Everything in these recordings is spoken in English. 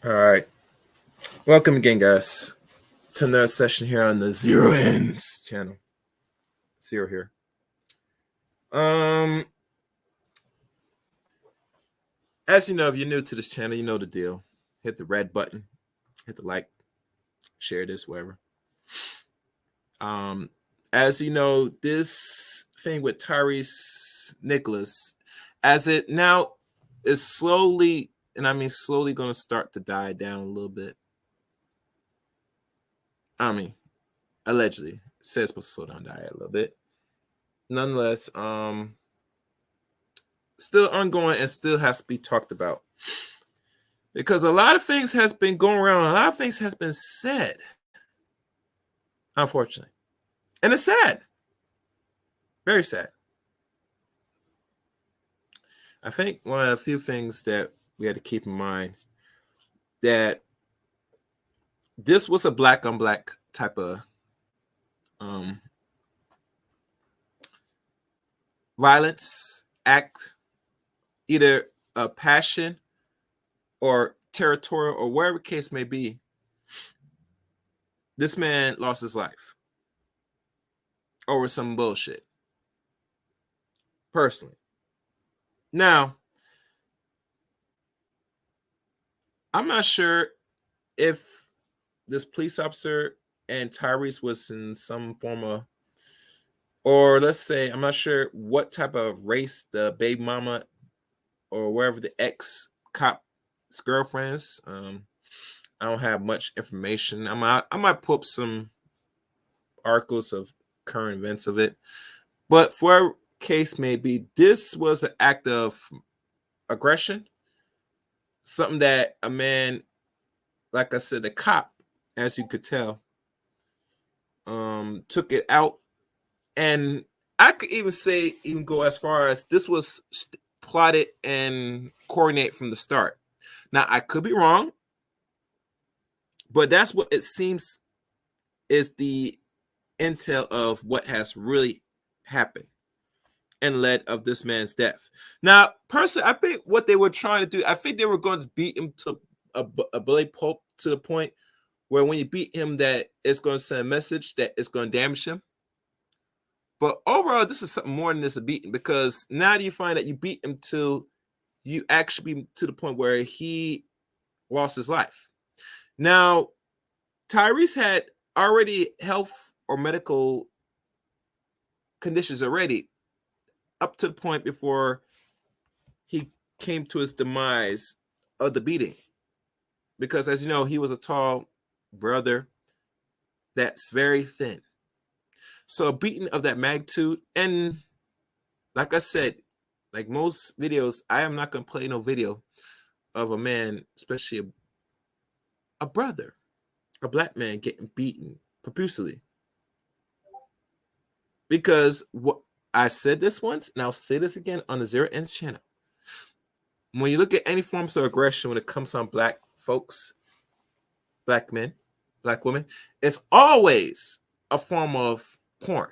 All right. Welcome again, guys, to another session here on the Zero Ends channel. Zero here. As you know, if you're new to this channel, you know the deal. Hit the red button, hit the like, share this, wherever. As you know, this thing with Tyre Nichols, as it now is slowly, and I mean slowly, going to start to die down a little bit. I mean, allegedly, it says it's supposed to slow down, die a little bit. Nonetheless, still ongoing and still has to be talked about, because a lot of things has been going around, a lot of things has been said, unfortunately, and it's sad, very sad. I think one of the few things that we had to keep in mind, that this was a black on black type of violence act, either a passion or territorial or whatever case may be. This man lost his life over some bullshit, personally. Now, I'm not sure if this police officer and Tyrese was in some form of, or let's say, I'm not sure what type of race the baby mama or wherever the ex cop's girlfriends. I don't have much information. I might pull up some articles of current events of it, but for whatever case may be, this was an act of aggression, something that a man, like I said, the cop, as you could tell, took it out. And I could even go as far as this was plotted and coordinated from the start. Now, I could be wrong, but that's what it seems is the intel of what has really happened and led of this man's death. Now, personally, I think what they were trying to do, I think they were going to beat him to a bully pulp, to the point where when you beat him, that it's going to send a message that it's going to damage him. But overall, this is something more than this, a beating, because now you find that you beat him to you actually be to the point where he lost his life. Now, Tyrese had already health or medical conditions already up to the point before he came to his demise of the beating. Because as you know, he was a tall brother that's very thin. So a beating of that magnitude, and like I said, like most videos, I am not going to play no video of a man, especially a brother, a black man getting beaten profusely. Because what I said this once, and I'll say this again on the Zero Ends channel. When you look at any forms of aggression when it comes on black folks, black men, black women, it's always a form of porn.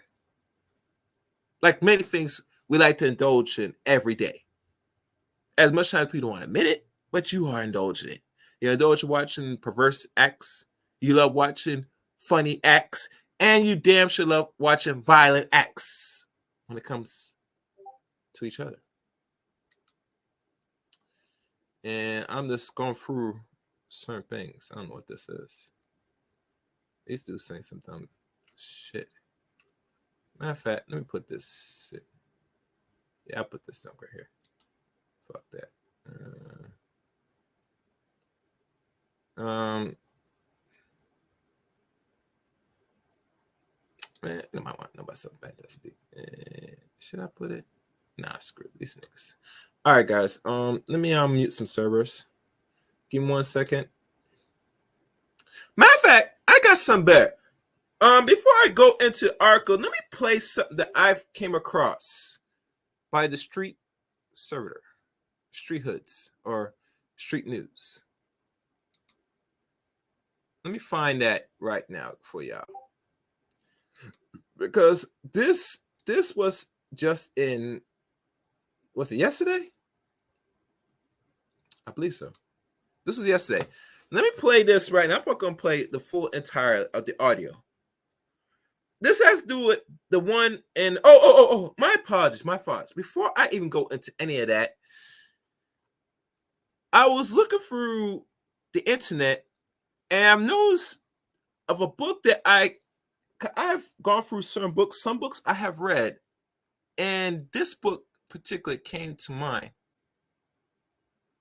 Like many things we like to indulge in every day. As much time as people don't want to admit it, but you are indulging it. You indulge in watching perverse acts. You love watching funny acts. And you damn sure love watching violent acts when it comes to each other. And I'm just going through certain things. I don't know what this is. These dudes saying some dumb shit. Matter of fact, let me put this. Yeah, I'll put this down right here. Fuck that. Man, no, I want nobody something bad that's big. Should I put it? Nah, screw these niggas. All right, guys. Let me unmute some servers. Give me 1 second. Matter of fact, I got some better. Before I go into the article, let me play something that I've came across by the Street Servitor, Street Hoods, or Street News. Let me find that right now for y'all, because this was just in, was it yesterday? I believe so. This was yesterday. Let me play this right now. I'm not going to play the full entire of the audio. This has to do with the one in, my apologies, my faults. Before I even go into any of that, I was looking through the internet and I've noticed of a book that I've gone through certain books. Some books I have read, and this book particularly came to mind.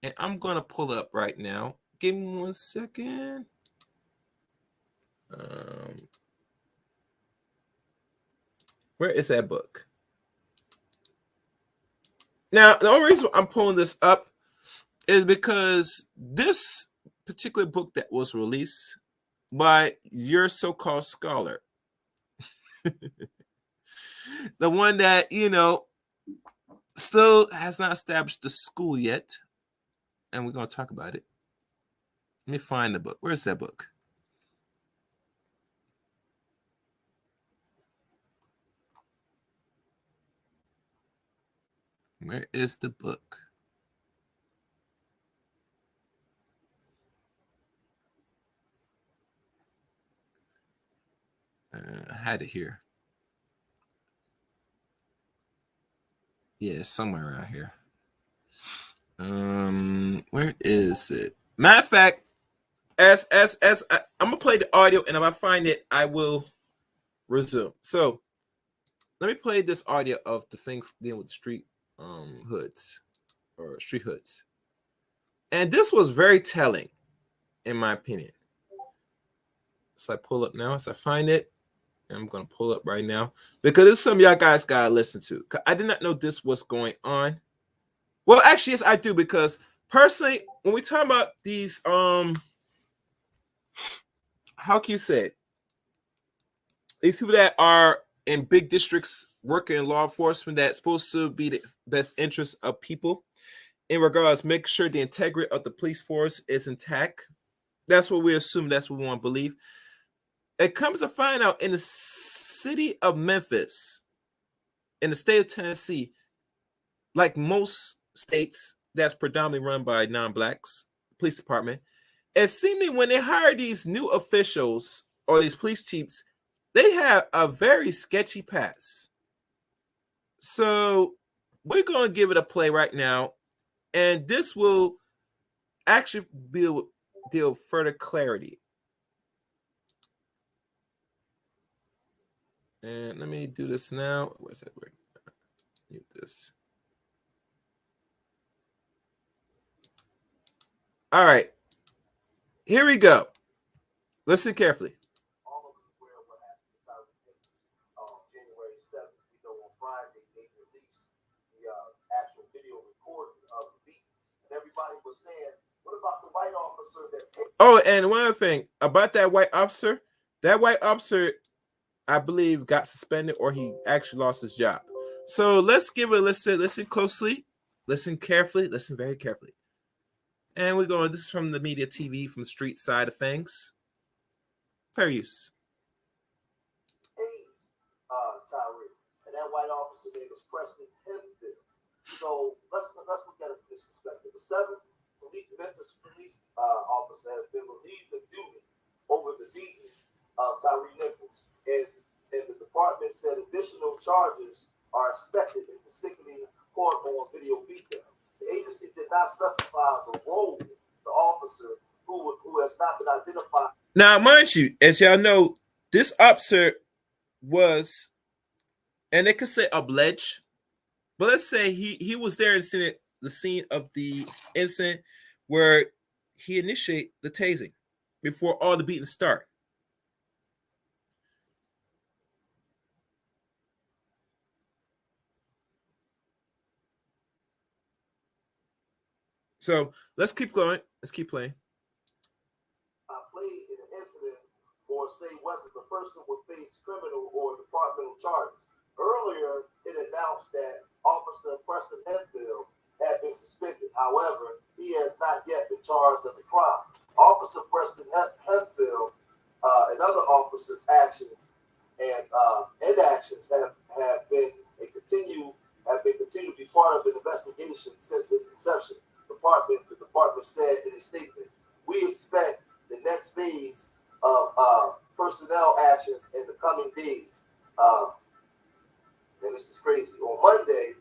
And I'm going to pull up right now. Give me 1 second. Where is that book? Now, the only reason I'm pulling this up is because this particular book that was released by your so-called scholar, the one that, still has not established the school yet, and we're going to talk about it. Let me find the book. Where's that book? Where is the book? I had it here. Yeah, somewhere around here. Where is it? Matter of fact, as I'm gonna play the audio, and if I find it, I will resume. So let me play this audio of the thing dealing with street hoods or street hoods, and this was very telling, in my opinion. So I pull up now, as I find it. I'm gonna pull up right now because this is something y'all guys gotta listen to. I did not know this was going on. Well, actually, yes, I do, because personally, when we talk about these, how can you say it? These people that are in big districts working in law enforcement that's supposed to be the best interest of people in regards make sure the integrity of the police force is intact. That's what we assume. That's what we want to believe. It comes to find out in the city of Memphis, in the state of Tennessee, like most states that's predominantly run by non-blacks, police department, it seems when they hire these new officials or these police chiefs, they have a very sketchy past. So we're going to give it a play right now, and this will actually deal further clarity. And let me do this now. Where's that? Mute this. All right. Here we go. Listen carefully. All of us aware of what happened to Tyre Nichols January 7th. We know on Friday they released the actual video recording of the beat. And everybody was saying, what about the white officer that and one other thing about that white officer, I believe, got suspended or he actually lost his job. So let's give it a listen. Listen closely. Listen carefully. Listen very carefully. And we're going, this is from the media TV, from the street side of things. Fair use. Tyre, and that white officer name was Preston Hemphill. So let's look at it from this perspective. The 7th Memphis police officer has been relieved of duty over the beating of Tyre Nichols, and the department said additional charges are expected in the sickening court-on video beatdown. The agency did not specify the role of the officer who has not been identified. Now, mind you, as y'all know, this officer was, and they could say alleged, but let's say he was there in the scene of the incident where he initiated the tasing before all the beatings start. So let's keep going. Let's keep playing. Played in an incident or say whether the person would face criminal or departmental charges. Earlier, it announced that Officer Preston Hemphill had been suspended. However, he has not yet been charged of the crime. Officer Preston Hemphill and other officers' actions and inactions have been continued to be part of an investigation since its inception. The department said in a statement, "We expect the next phase of personnel actions in the coming days." And this is crazy. On Monday,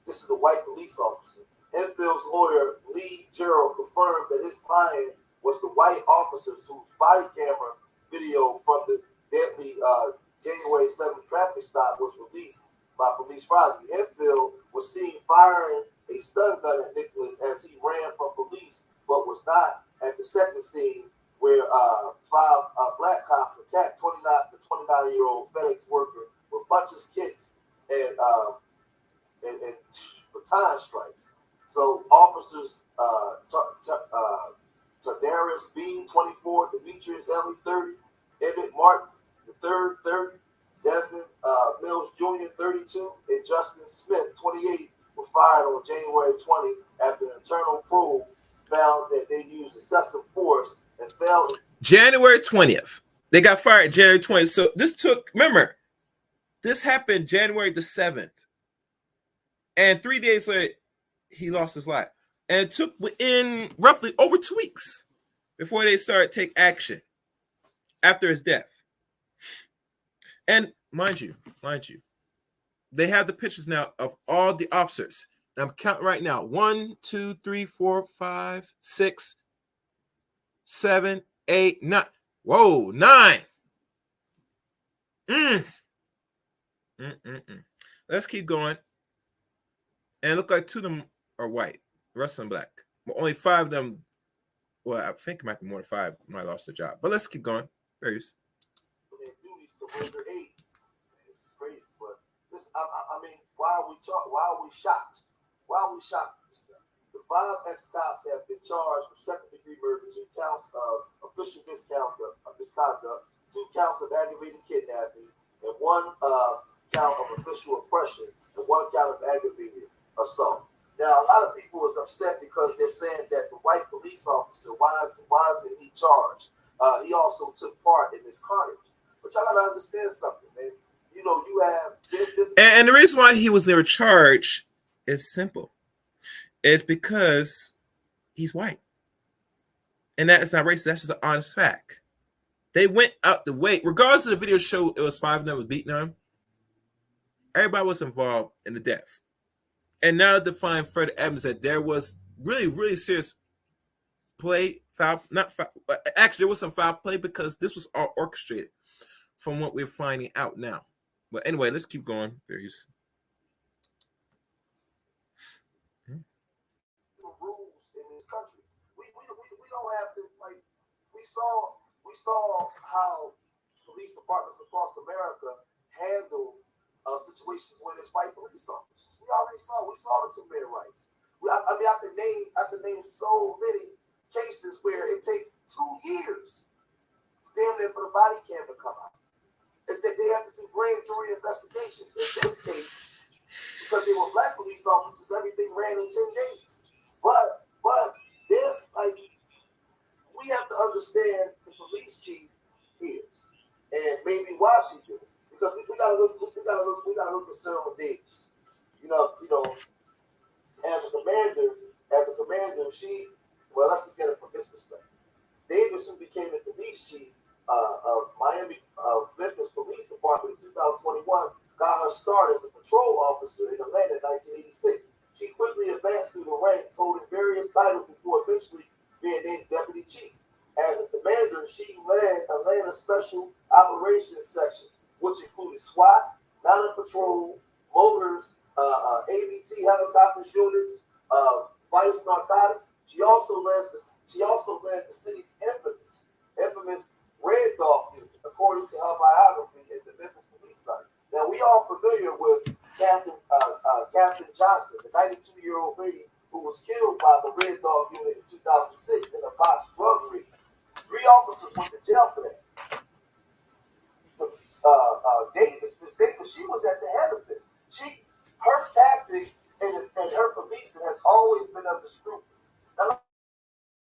this is a white police officer. Enfield's lawyer, Lee Gerald, confirmed that his client was the white officers whose body camera video from the deadly January 7th traffic stop was released by police Friday. Enfield was seen firing a stun gun at Nichols as he ran from police, but was not at the second scene where five black cops attacked the 29-year-old FedEx worker with punches, kicks, and baton strikes. So officers Tadarius Bean, 24, Demetrius Ellie, 30, Emmett Martin, the third, 30, Desmond Mills Jr., 32, and Justin Smith, 28, were fired on January 20 after an internal probe found that they used excessive force and failed. January 20th. They got fired January 20th. So this remember, this happened January the 7th. And 3 days later, he lost his life. And it took within roughly over 2 weeks before they started to take action after his death. And mind you, they have the pictures now of all the officers. And I'm counting right now. 1, 2, 3, 4, 5, 6, 7, 8, 9. Whoa, 9. Let's keep going. And it looked like 2 of them are white. The rest of them black. But only 5 of them, well, I think it might be more than 5 might have lost their job. But let's keep going. Various. Duties to render aid. This is crazy, but this, I mean, why are we shocked? Why are we shocked at this stuff? The 5 ex-cops have been charged with second-degree murder, 2 counts of official misconduct, 2 counts of aggravated kidnapping, and 1 count of official oppression, and 1 count of aggravated assault. Now, a lot of people is upset because they're saying that the white police officer, why isn't he charged? He also took part in this carnage. But y'all gotta understand something, man. You know, you have this. And the reason why he was never charged is simple. It's because he's white. And that is not racist. That's just an honest fact. They went out the way, regardless of the video show, it was 5 of them was beating him. Everybody was involved in the death. And now to find further evidence that there was really, really serious actually, there was some foul play because this was all orchestrated from what we're finding out now. But anyway, let's keep going. There's rules in this country. We don't have this, like, we saw how police departments across America handle situations where there's white police officers. We saw the two-man rights. I could name so many cases where it takes 2 years, damn near, for the body cam to come out. They have to do grand jury investigations. In this case, because they were black police officers, everything ran in 10 days. But there's, like, we have to understand the police chief here, and maybe why she did it. Because we gotta look at Sarah Davis. You know, as a commander, let's look at it from this perspective. Davis, who became the police chief of Memphis Police Department in 2021, got her start as a patrol officer in Atlanta in 1986. She quickly advanced through the ranks, holding various titles before eventually being named deputy chief. As a commander, she led Atlanta Special Operations Section, which included SWAT, Mounted Patrol, motors, ABT helicopters units, vice narcotics. She also led the city's infamous Red Dog unit, according to her biography in the Memphis Police site. Now, we are familiar with Captain Johnson, the 92-year-old lady who was killed by the Miss Davis, she was at the head of this. Her tactics and her policing has always been under scrutiny. Now, look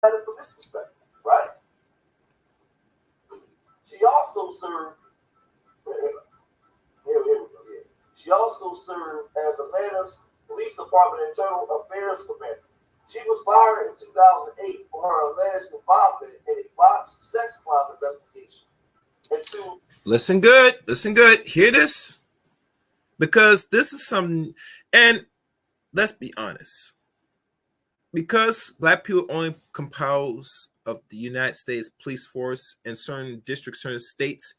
at it from this perspective, right? She also served. Here we go. Yeah. She also served as Atlanta's Police Department Internal Affairs Commander. She was fired in 2008 for her alleged involvement in a botched sex crime investigation. Listen good. Hear this? Because this is something, and let's be honest. Because black people only compose of the United States police force in certain districts, certain states,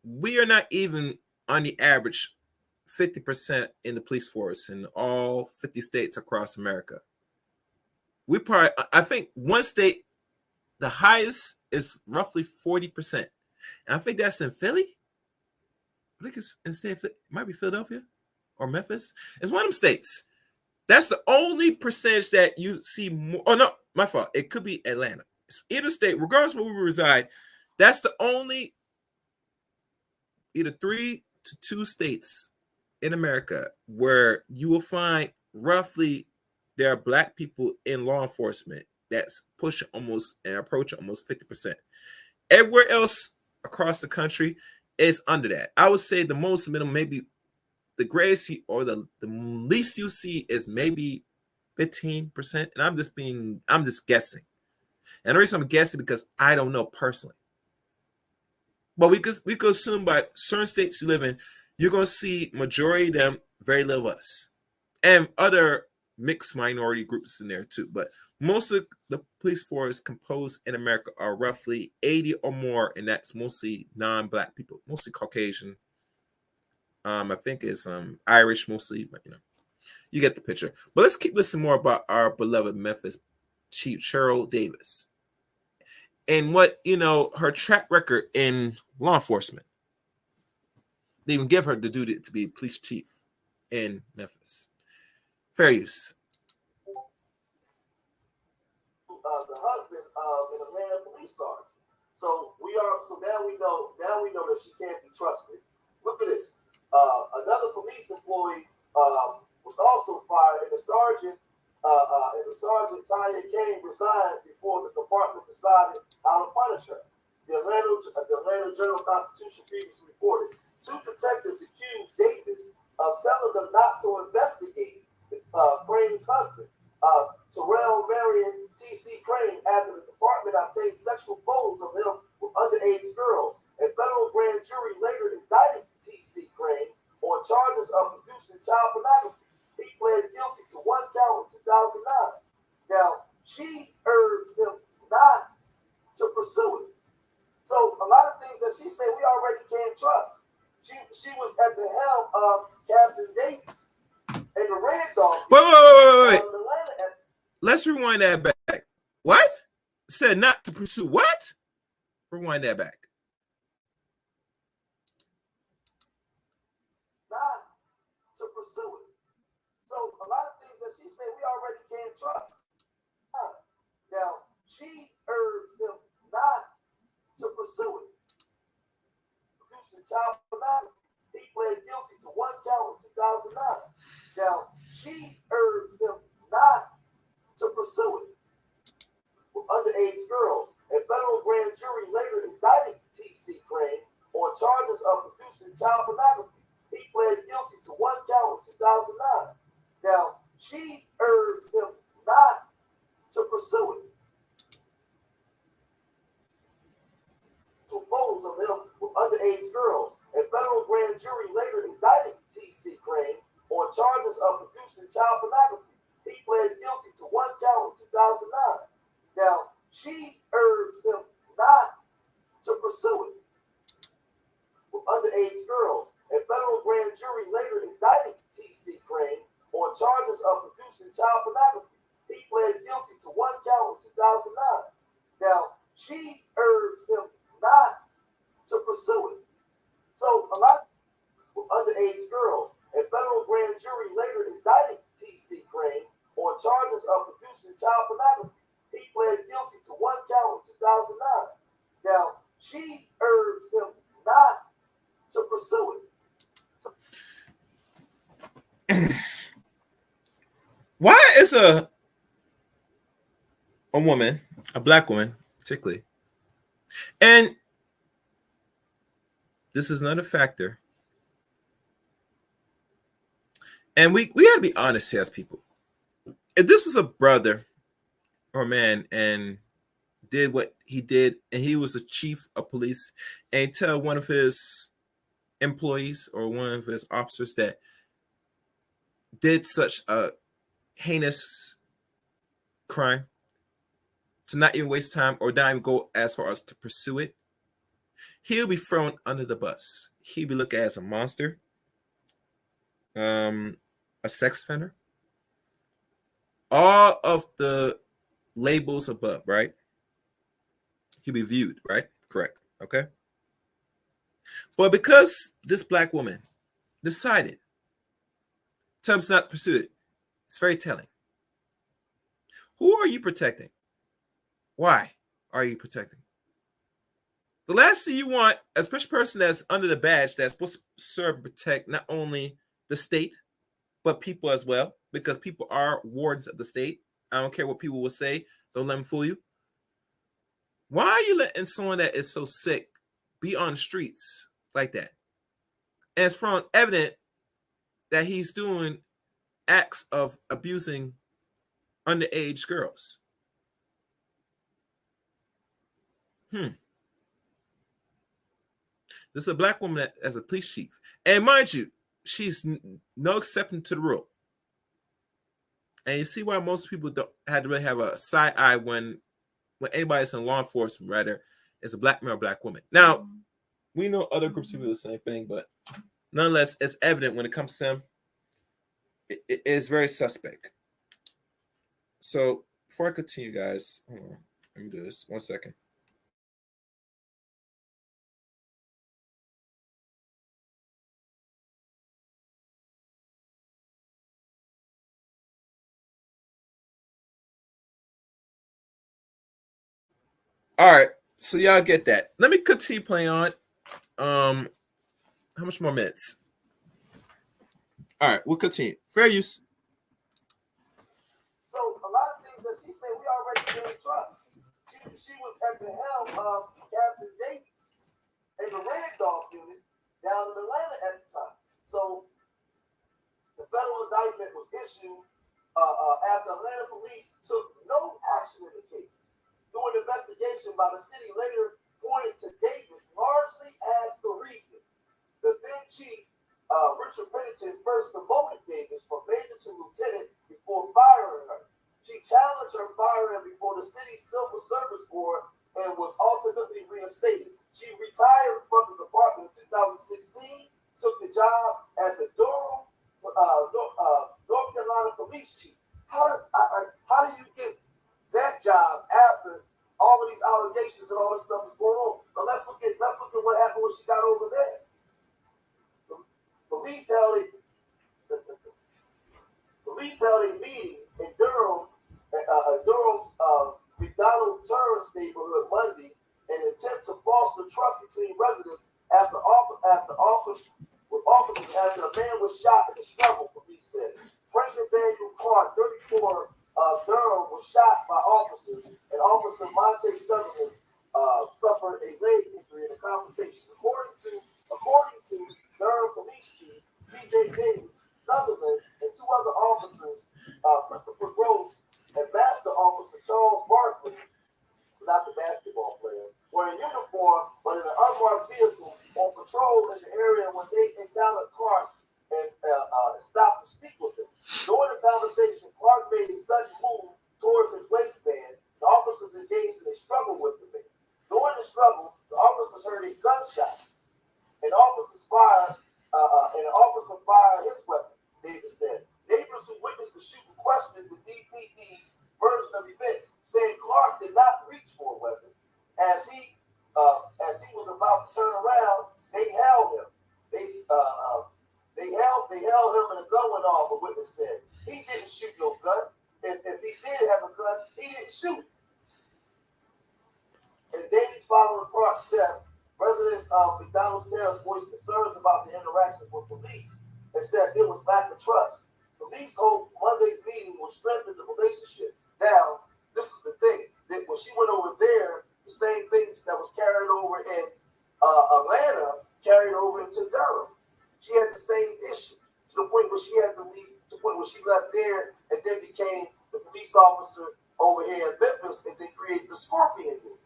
we are not even on the average 50% in the police force in all 50 states across America. We probably, I think one state, the highest is roughly 40%. And I think that's in Philly. I think it's instead it might be Philadelphia or Memphis. It's one of them states. That's the only percentage that you see more. Oh no, my fault. It could be Atlanta. It's either state, regardless of where we reside. That's the only either 3 to 2 states in America where you will find roughly there are black people in law enforcement that's pushing almost and approaching almost 50%. Everywhere else across the country is under that. I would say the most minimum, maybe the greatest or the least you see is maybe 15%. And I'm just guessing. And the reason I'm guessing because I don't know personally. But we could assume by certain states you live in, you're gonna see majority of them very little us. And other mixed minority groups in there too. But most of the police force composed in America are roughly 80 or more, and that's mostly non-black people, mostly Caucasian. I think it's Irish mostly, but you get the picture. But let's keep listening more about our beloved Memphis Chief Cheryl Davis and what her track record in law enforcement. They even give her the duty to be police chief in Memphis. Fair use. The husband of an Atlanta police sergeant. So now we know that she can't be trusted. Look at this. Another police employee was also fired, and the sergeant Tyre Nichols resigned before the department decided how to punish her. The Atlanta Journal-Constitution previously reported 2 detectives accused Davis of telling them not to investigate Crane's husband, Terrell Marion T.C. Crane, after the department obtained sexual photos of him with underage girls. A federal grand jury later indicted T.C. Crane on charges of producing child pornography. He pled guilty to 1 count in 2009. Now, she urged him not to pursue it. So a lot of things that she said we already can't trust. She was at the helm of Captain Davis and the Red Dog. Wait. Let's rewind that back. What? Said not to pursue what? Rewind that back. Not to pursue it. So a lot of things that she said we already can't trust. Now, she urged him not to pursue it. Producing child pornography. He pled guilty to 1 count in 2009. Now, she urged him not to pursue it with underage girls. A federal grand jury later indicted T.C. Crane on charges of producing child pornography. He pled guilty to 1 count in 2009. Now, she urged him not to pursue it. To photos of him with underage girls. A federal grand jury later indicted T.C. Crane on charges of producing child pornography. He pled guilty to 1 count in 2009. Now, she urged him not to pursue it with underage girls. A federal grand jury later indicted T.C. Crane on charges of producing child pornography. He pled guilty to 1 count in 2009. Now, she urged him not to pursue it. So a lot of underage girls. A federal grand jury later indicted T.C. Crane on charges of producing child pornography. He pled guilty to 1 count in 2009. Now, she urged him not to pursue it Why is a woman, a black woman, particularly, and this is another factor, and we got to be honest here as people. If this was a brother or a man and did what he did, and he was a chief of police, and tell one of his employees or one of his officers that did such a heinous crime to not even waste time or not even go as far as to pursue it, he'll be thrown under the bus. He'll be looked at as a monster, um, a sex offender, all of the labels above, right? He'll be viewed, right? Correct. Okay. But because this black woman decided Tubbs not pursue it, it's very telling. Who are you protecting? Why are you protecting? The last thing you want, a special person that's under the badge that's supposed to serve and protect not only the state, but people as well, because people are wards of the state. I don't care what people will say. Don't let them fool you. Why are you letting someone that is so sick be on the streets like that? And it's from evident that he's doing acts of abusing underage girls. This is a black woman that, as a police chief. And mind you, she's no exception to the rule. And you see why most people don't had to really have a side eye when anybody's in law enforcement, rather, is a black man or black woman. Now, we know other groups do the same thing, but nonetheless, it's evident when it comes to them, it is very suspect. So before I continue, guys, hold on. Let me do this. 1 second. All right. So y'all get that. Let me continue playing on. How much more minutes? All right, we'll continue. Fair use. So a lot of things that she said, we already didn't trust. She was at the helm of Captain Davis in the Red Dog unit down in Atlanta at the time. So the federal indictment was issued after Atlanta police took no action in the case. Through an investigation by the city later pointed to Davis largely as the reason. The then chief, Richard Pennington, first demoted Davis from major to lieutenant before firing her. She challenged her firing before the city's civil service board and was ultimately reinstated. She retired from the department in 2016, took the job as the Durham, North Carolina police chief. How do you get that job after all of these allegations and all this stuff is going on? But let's look at what happened when she got over there. Police held a meeting in Durham's McDonald Terrace neighborhood Monday in an attempt to foster trust between residents after officers after a man was shot in a struggle, police said. Franklin Daniel Clark, 34, Durham, was shot by officers, and Officer Monte Sutherland suffered a leg injury in a confrontation. According to Durham Police Chief C.J. Davis, Sutherland, and two other officers, Christopher Gross and Master Officer Charles Barkley, not the basketball player, were in uniform but in an unmarked vehicle on patrol in the area when they encountered Clark and stopped to speak with him. During the conversation, Clark made a sudden move towards his waistband. The officers engaged in a struggle with the man. During the struggle, the officers heard a gunshot. An officer fired his weapon, Davis said. Neighbors who witnessed the shooting questioned the DPD's version of events, saying Clark did not reach for a weapon. As he was about to turn around, they held him. They held him and a gun went off, a witness said. He didn't shoot no gun. If he did have a gun, he didn't shoot. In days following Clark's death, residents of McDonald's Terrace voiced concerns about the interactions with police. and said there was lack of trust. Police hope Monday's meeting will strengthen the relationship. Now, this is the thing, that when she went over there, the same things that was carried over in Atlanta carried over into Durham. She had the same issue to the point where she had to leave, to the point where she left there and then became the police officer over here in Memphis and then created the Scorpion Unit.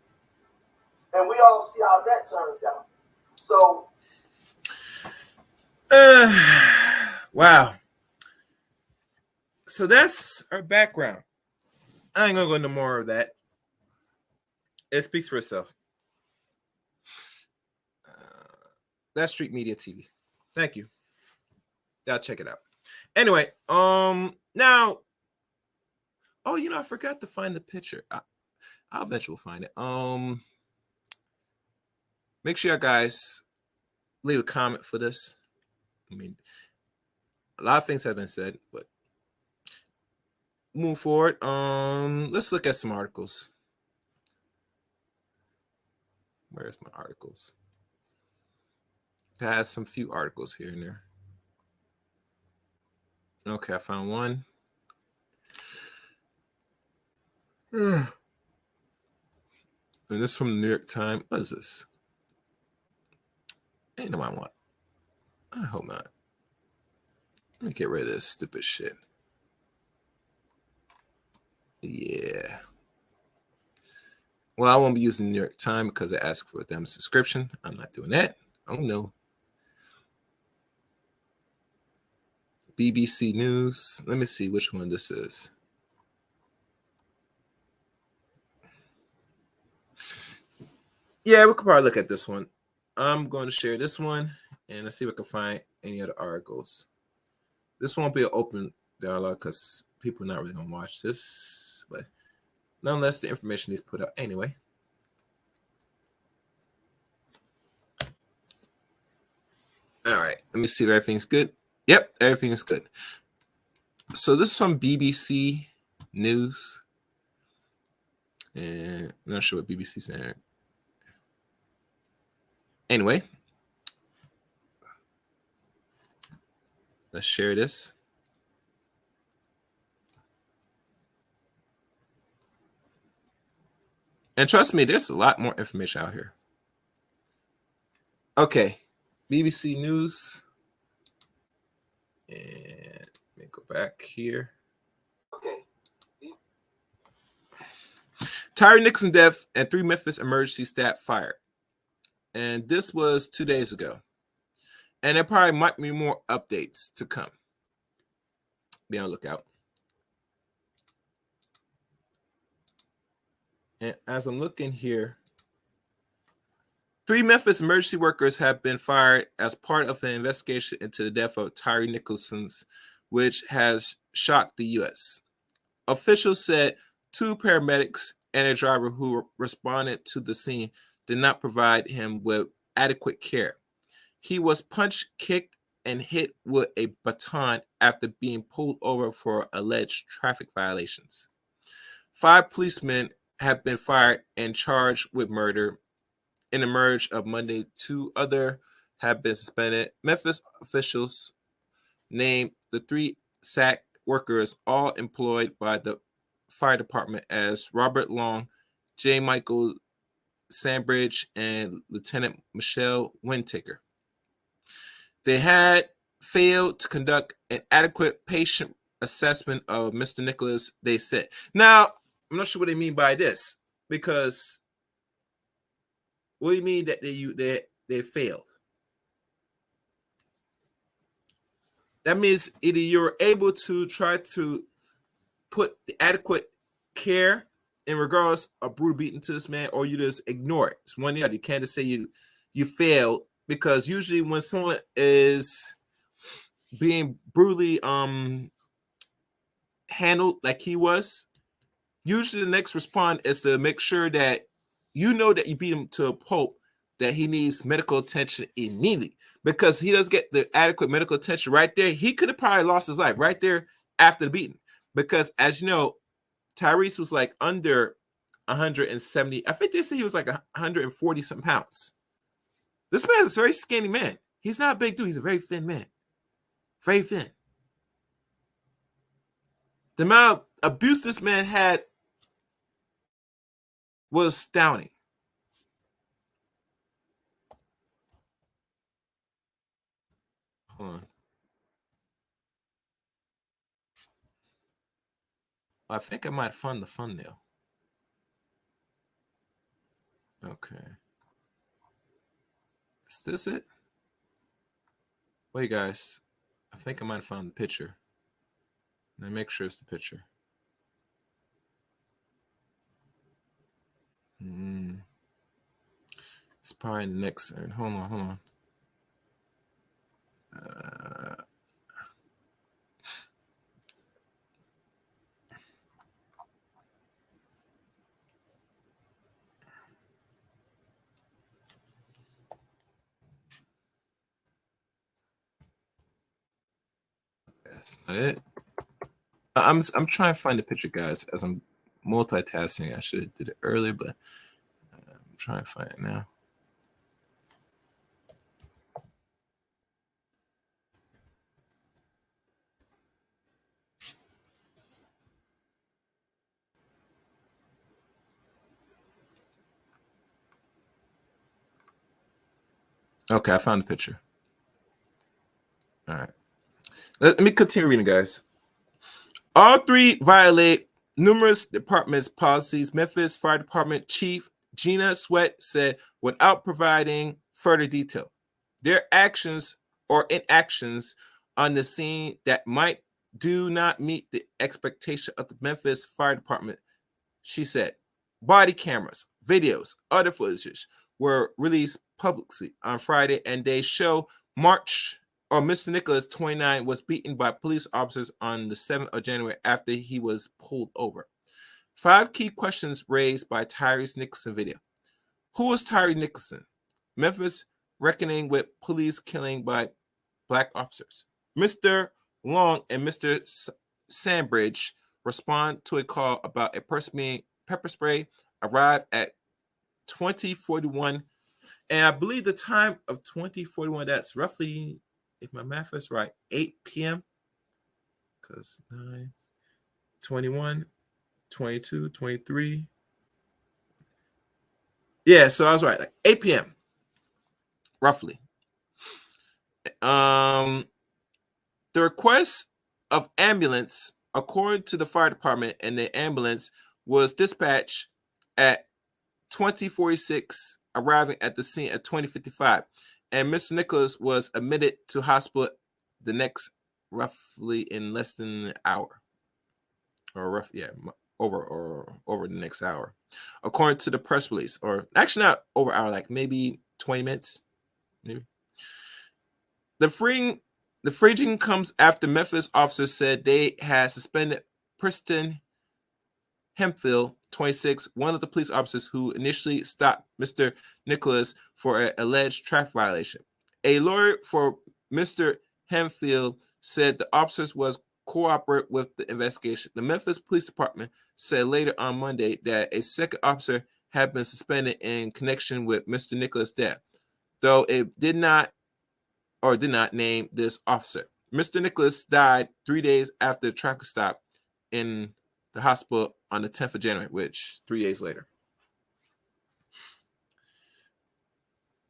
And we all see how that turned out. So, wow. So that's our background. I ain't gonna go into more of that. It speaks for itself. That's Street Media TV. Thank you. Y'all check it out. Anyway, now, oh, I forgot to find the picture. I'll eventually find it. Make sure you guys leave a comment for this. I mean, a lot of things have been said, but move forward. Let's look at some articles. Where's my articles? It has some few articles here and there. Okay, I found one. And this is from the New York Times. What is this? Ain't no I want. I hope not. Let me get rid of this stupid shit. Yeah. Well, I won't be using the New York Times because I asked for them subscription. I'm not doing that. Oh no. BBC News. Let me see which one this is. Yeah, we could probably look at this one. I'm going to share this one and let's see if I can find any other articles. This won't be an open dialogue because people are not really going to watch this, but nonetheless, the information is put out anyway. All right, let me see if everything's good. Yep, everything is good. So this is from BBC News. And I'm not sure what BBC's saying. Anyway, let's share this. And trust me, there's a lot more information out here. Okay, BBC News. And let me go back here. okay. Tyre Nichols death and 3 Memphis emergency staff fired. And this was 2 days ago. And there probably might be more updates to come. Be on the lookout. And as I'm looking here, 3 Memphis emergency workers have been fired as part of an investigation into the death of Tyre Nichols, which has shocked the U.S. Officials said 2 paramedics and a driver who responded to the scene did not provide him with adequate care. He was punched, kicked, and hit with a baton after being pulled over for alleged traffic violations. 5 policemen have been fired and charged with murder. In the merge of Monday, 2 other have been suspended. Memphis officials named the 3 sacked workers, all employed by the fire department, as Robert Long, J. Michael Sandbridge, and Lieutenant Michelle Wintaker. They had failed to conduct an adequate patient assessment of Mr. Nicholas, they said. Now, I'm not sure what they mean by this, because what do you mean that they failed? That means either you're able to try to put the adequate care in regards of brutal beating to this man, or you just ignore it. It's one or the other. You can't just say you failed, because usually when someone is being brutally handled like he was, usually the next response is to make sure that you know that you beat him to a pulp, that he needs medical attention immediately. Because he doesn't get the adequate medical attention right there, he could have probably lost his life right there after the beating. Because as you know, Tyrese was like under 170. I think they say he was like 140 something pounds. This man is a very skinny man. He's not a big dude. He's a very thin man. very thin. The amount of abuse this man had was astounding. Hold on. I think I might find the thumbnail. Okay. Is this it? Wait, guys. I think I might have found the picture. Let me make sure it's the picture. It's probably the next. Hold on. That's not it. I'm trying to find the picture, guys. As I'm multitasking, I should have did it earlier, but I'm trying to find it now. Okay, I found the picture. All right. Let me continue reading, guys. All three violate numerous departments' policies. Memphis Fire Department Chief Gina Sweat said without providing further detail. Their actions or inactions on the scene that might do not meet the expectation of the Memphis Fire Department, she said. Body cameras, videos, other footages were released publicly on Friday, and they show Mr. Nichols, 29, was beaten by police officers on the 7th of January after he was pulled over. 5 key questions raised by Tyre Nichols video. Who is Tyre Nichols? Memphis reckoning with police killing by black officers. Mr. Long and Mr. Sandbridge respond to a call about a person being pepper spray, arrived at 2041. And I believe the time of 2041, that's roughly, if my math is right, 8 p.m. Because 9, 21, 22, 23. Yeah, so I was right, like 8 p.m. roughly. The request of ambulance, according to the fire department, and the ambulance was dispatched at 2046, arriving at the scene at 2055. And Mr. Nichols was admitted to hospital the next, roughly in less than an hour. Or roughly, yeah, over the next hour. According to the press release, or actually not over an hour, like maybe 20 minutes, maybe. The freezing comes after Memphis officers said they had suspended Preston Hemphill, 26, one of the police officers who initially stopped Mr. Nichols for an alleged traffic violation. A lawyer for Mr. Hemphill said the officers was cooperate with the investigation. The Memphis Police Department said later on Monday that a second officer had been suspended in connection with Mr. Nichols' death, though it did not name this officer. Mr. Nichols died 3 days after the traffic stop in the hospital on the 10th of January, which 3 days later.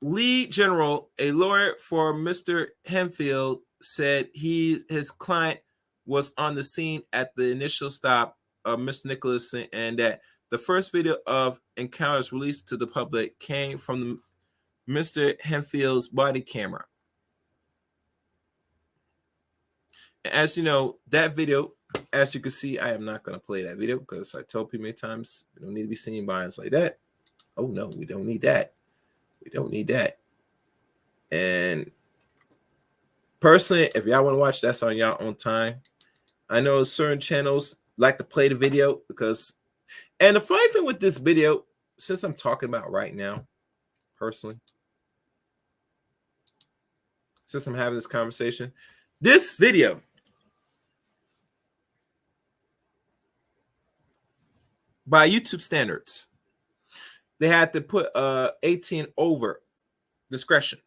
Lee General, a lawyer for Mr. Hemphill, said his client was on the scene at the initial stop of Mr. Nichols, and that the first video of encounters released to the public came from Mr. Hemphill's body camera. As you know, that video, as you can see, I am not going to play that video because I told people many times we don't need to be seen by us like that. Oh no, we don't need that. We don't need that. And personally, if y'all want to watch, that's on y'all own time. I know certain channels like to play the video because, and the funny thing with this video, since I'm talking about right now, personally, since I'm having this conversation, this video by YouTube standards, they had to put 18 over discretion.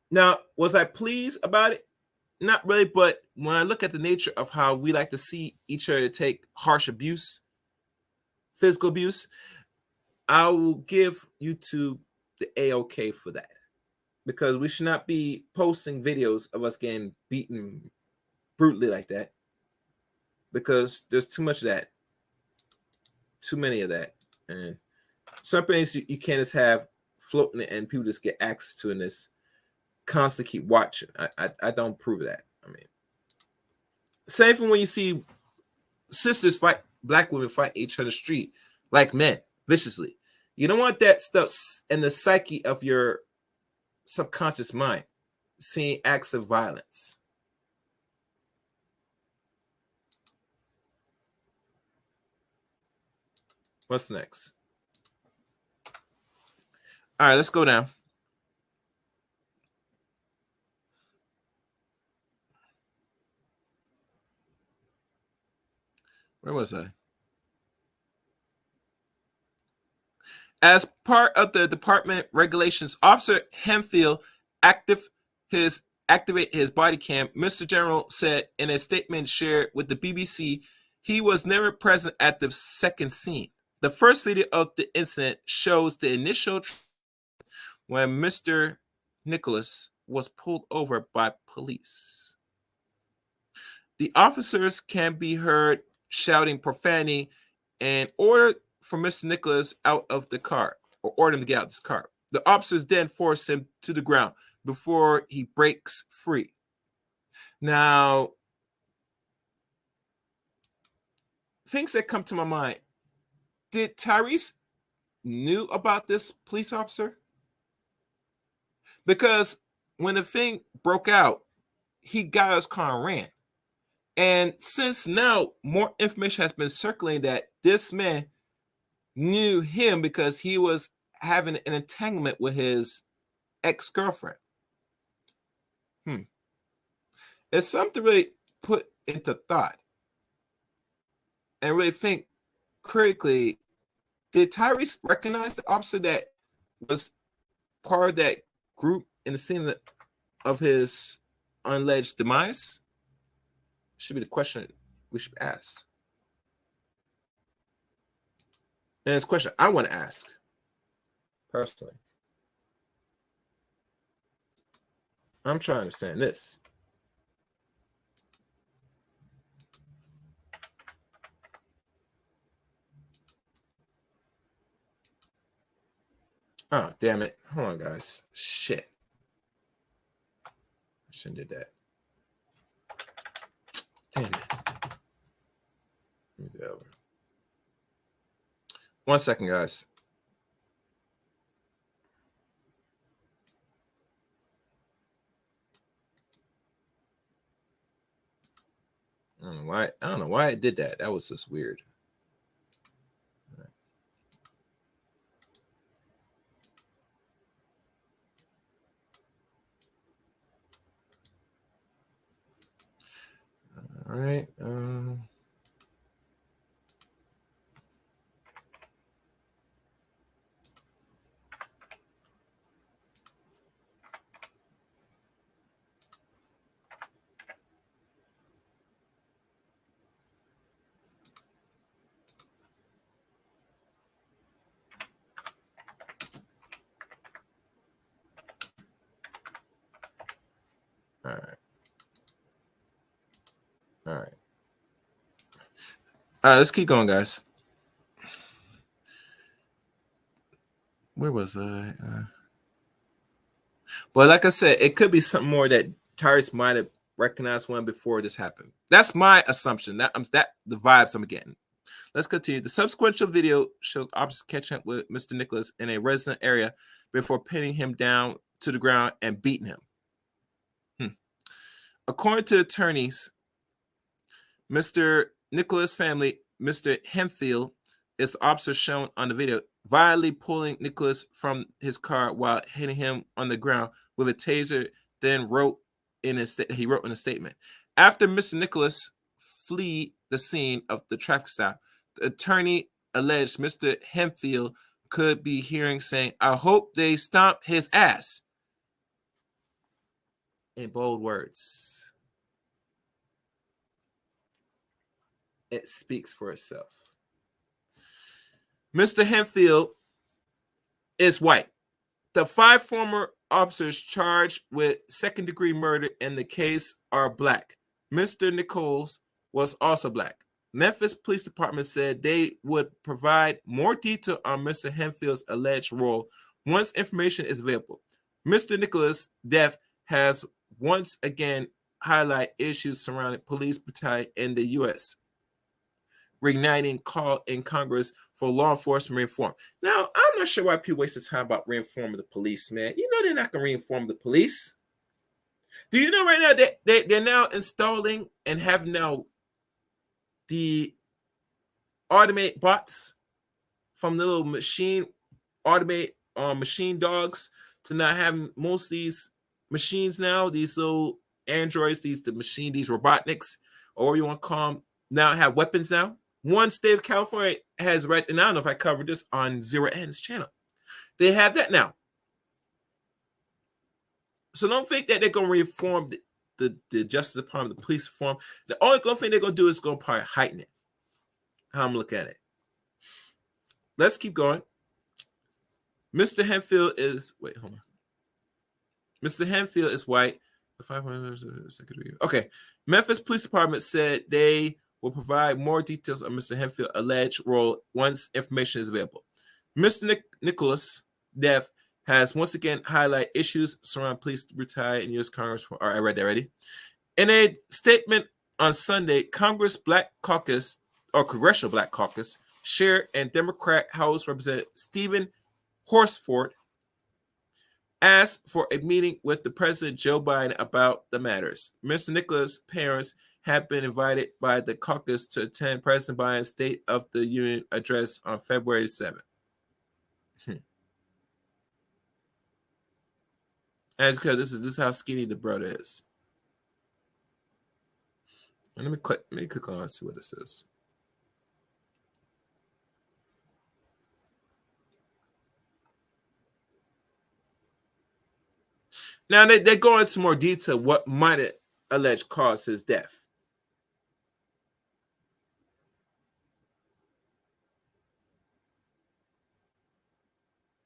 Now, was I pleased about it? Not really, but when I look at the nature of how we like to see each other take harsh abuse, physical abuse, I will give YouTube the A-OK for that. Because we should not be posting videos of us getting beaten brutally like that. Because there's too much of that. Too many of that. And some things you can't just have floating and people just get access to in this constant keep watching. I don't approve of that. I mean, same thing when you see sisters fight, black women fight each other in the street like men viciously. You don't want that stuff in the psyche of your subconscious mind, seeing acts of violence. What's next? All right, let's go down. Where was I? As part of the department regulations, Officer Hemfield activate his body cam. Mr. General said in a statement shared with the BBC, he was never present at the second scene. The first video of the incident shows the initial when Mr. Nichols was pulled over by police. The officers can be heard shouting profanity and order for Mr. Nichols out of the car, or order him to get out of his car. The officers then force him to the ground before he breaks free. Now, things that come to my mind. Did Tyrese knew about this police officer? Because when the thing broke out, he got his car and ran. And since now more information has been circulating that this man knew him because he was having an entanglement with his ex-girlfriend. It's something to really put into thought and really think critically. Did Tyrese recognize the officer that was part of that group in the scene of his alleged demise? Should be the question we should ask. And it's a question I want to ask personally. I'm trying to understand this. Oh, damn it. Hold on, guys. Shit. I shouldn't have did that. Damn it. Let me do that over. 1 second, guys. I don't know why I did that. That was just weird. All right. All right. All right. All right, let's keep going, guys. Where was I? But like I said, it could be something more that Tyrese might have recognized one before this happened. That's my assumption. That the vibes I'm getting. Let's continue. The subsequent video shows officers catching up with Mr. Nichols in a resident area before pinning him down to the ground and beating him. According to the attorneys, Mr. Nichols' family, Mr. Hemfield, is the officer shown on the video, violently pulling Nichols from his car while hitting him on the ground with a taser. Then he wrote in a statement. After Mr. Nichols fled the scene of the traffic stop, the attorney alleged Mr. Hemfield could be hearing saying, "I hope they stomp his ass," in bold words. It speaks for itself. Mr. Henfield is white. The 5 former officers charged with second-degree murder in the case are black. Mr. Nichols was also black. Memphis Police Department said they would provide more detail on Mr. Henfield's alleged role once information is available. Mr. Nichols' death has once again highlighted issues surrounding police brutality in the U.S., reigniting call in Congress for law enforcement reform. Now, I'm not sure why people waste their time about reforming the police, man. You know they're not going to reform the police. Do you know right now that they're now installing and have now the automate bots from the little automate machine dogs to not having most of these machines now, these little androids, these robotniks, or you want to call them, now have weapons now. One state of California has right, and I don't know if I covered this on Zero N's channel. They have that now. So don't think that they're going to reform the Justice Department, the police reform. The only thing they're going to do is going to probably heighten it. How I'm looking at it. Let's keep going. Mr. Henfield is Mr. Henfield is white. Okay. Memphis Police Department said they will provide more details on Mr. Henfield's alleged role once information is available. Mr. Nichols' death has once again highlighted issues surrounding police brutality in U.S. Congress. All right, I read that already. In a statement on Sunday, Congressional Black Caucus Chair and Democrat House Representative Stephen Horsford asked for a meeting with the President Joe Biden about the matters. Mr. Nichols' parents have been invited by the caucus to attend President Biden's State of the Union address on February 7th. As because this is how skinny the brother is. And let me click on and see what this is. Now they go into more detail what might have alleged caused his death.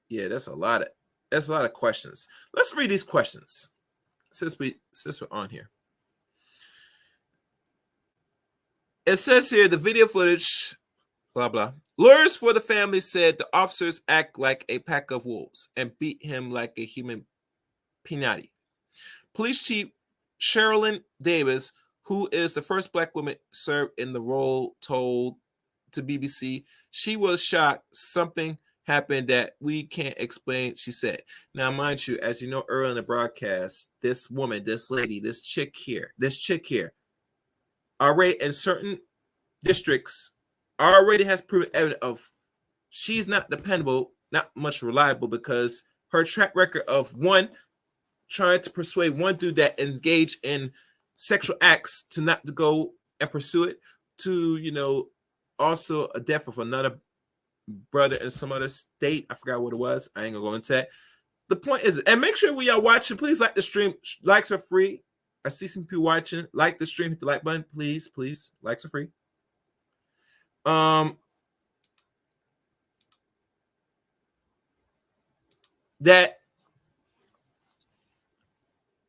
Yeah, that's a lot of questions. Let's read these questions since we're on here. It says here the video footage, blah blah. Lawyers for the family said the officers act like a pack of wolves and beat him like a human pinati. Police Chief Sherilyn Davis, who is the first Black woman served in the role, told to BBC she was shocked something happened that we can't explain, she said. Now, mind you, as you know, earlier in the broadcast, this woman, this lady, this chick here, already in certain districts, already has proven evidence of she's not dependable, not much reliable, because her track record of one, trying to persuade one dude that engaged in sexual acts to not to go and pursue it, to, also a death of another brother in some other state. I forgot what it was. I ain't gonna go into that. The point is, and make sure when y'all watching, please like the stream. Likes are free. I see some people watching. Like the stream, hit the like button, please. Likes are free. That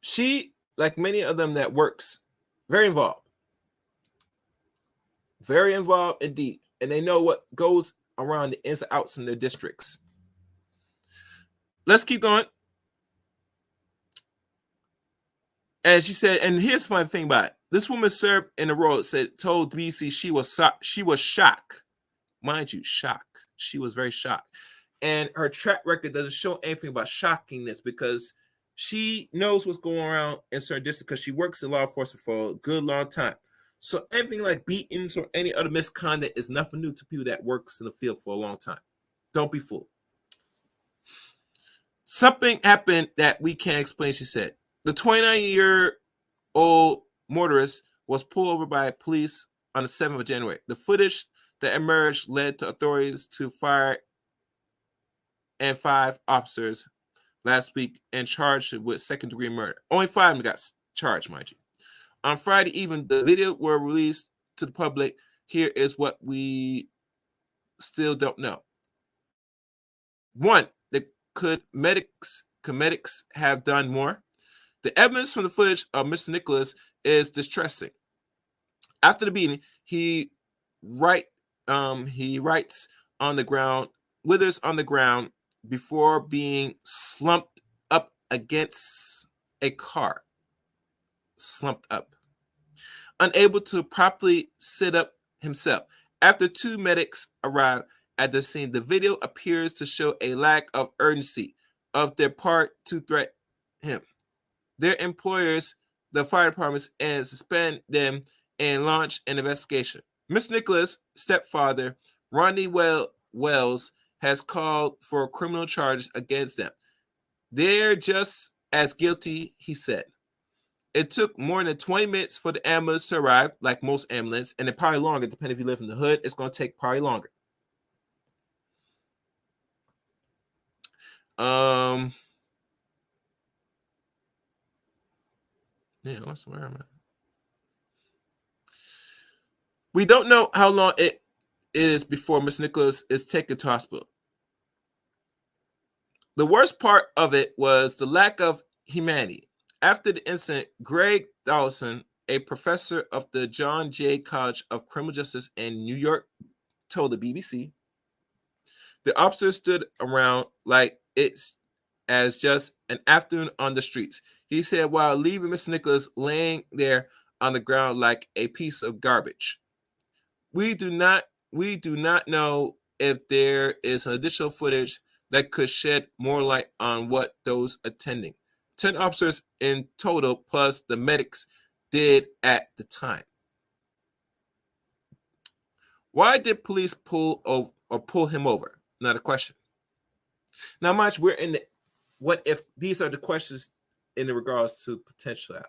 she, like many of them that works, very involved indeed, and they know what goes around the ins and outs in their districts. Let's keep going. And she said, and here's the funny thing about it. This woman served in the role, told BBC she was shocked. Mind you, shocked. She was very shocked. And her track record doesn't show anything about shockingness because she knows what's going around in certain districts because she works in law enforcement for a good long time. So anything like beatings or any other misconduct is nothing new to people that works in the field for a long time. Don't be fooled. Something happened that we can't explain, she said. The 29-year-old motorist was pulled over by police on the 7th of January. The footage that emerged led to authorities to fire and 5 officers last week and charged with second-degree murder. Only 5 of them got charged, mind you. On Friday evening, the video were released to the public Here is what we still don't know. One, could medics have done more? The evidence from the footage of Mr. Nichols is distressing. After the beating, he writes on the ground, withers on the ground before being slumped up against a car. Slumped up. Unable to properly sit up himself. After two medics arrive at the scene, the video appears to show a lack of urgency of their part to threaten him. Their employers, the fire departments, and suspend them and launch an investigation. Miss Nichols' stepfather, Ronnie Wells, has called for criminal charges against them. They're just as guilty, he said. It took more than 20 minutes for the ambulance to arrive, like most ambulances, and it probably longer, depending if you live in the hood. It's going to take probably longer. Yeah, that's where I'm at. We don't know how long it is before Miss Nichols is taken to hospital. The worst part of it was the lack of humanity. After the incident, Greg Dawson, a professor of the John Jay College of Criminal Justice in New York, told the BBC, the officers stood around like it's as just an afternoon on the streets. He said while leaving Mr. Nichols laying there on the ground like a piece of garbage. We do not know if there is additional footage that could shed more light on what those attending 10 officers in total plus the medics did at the time. Why did police pull him over? Not a question. Now, much we're in the what if these are the questions in regards to potentiality.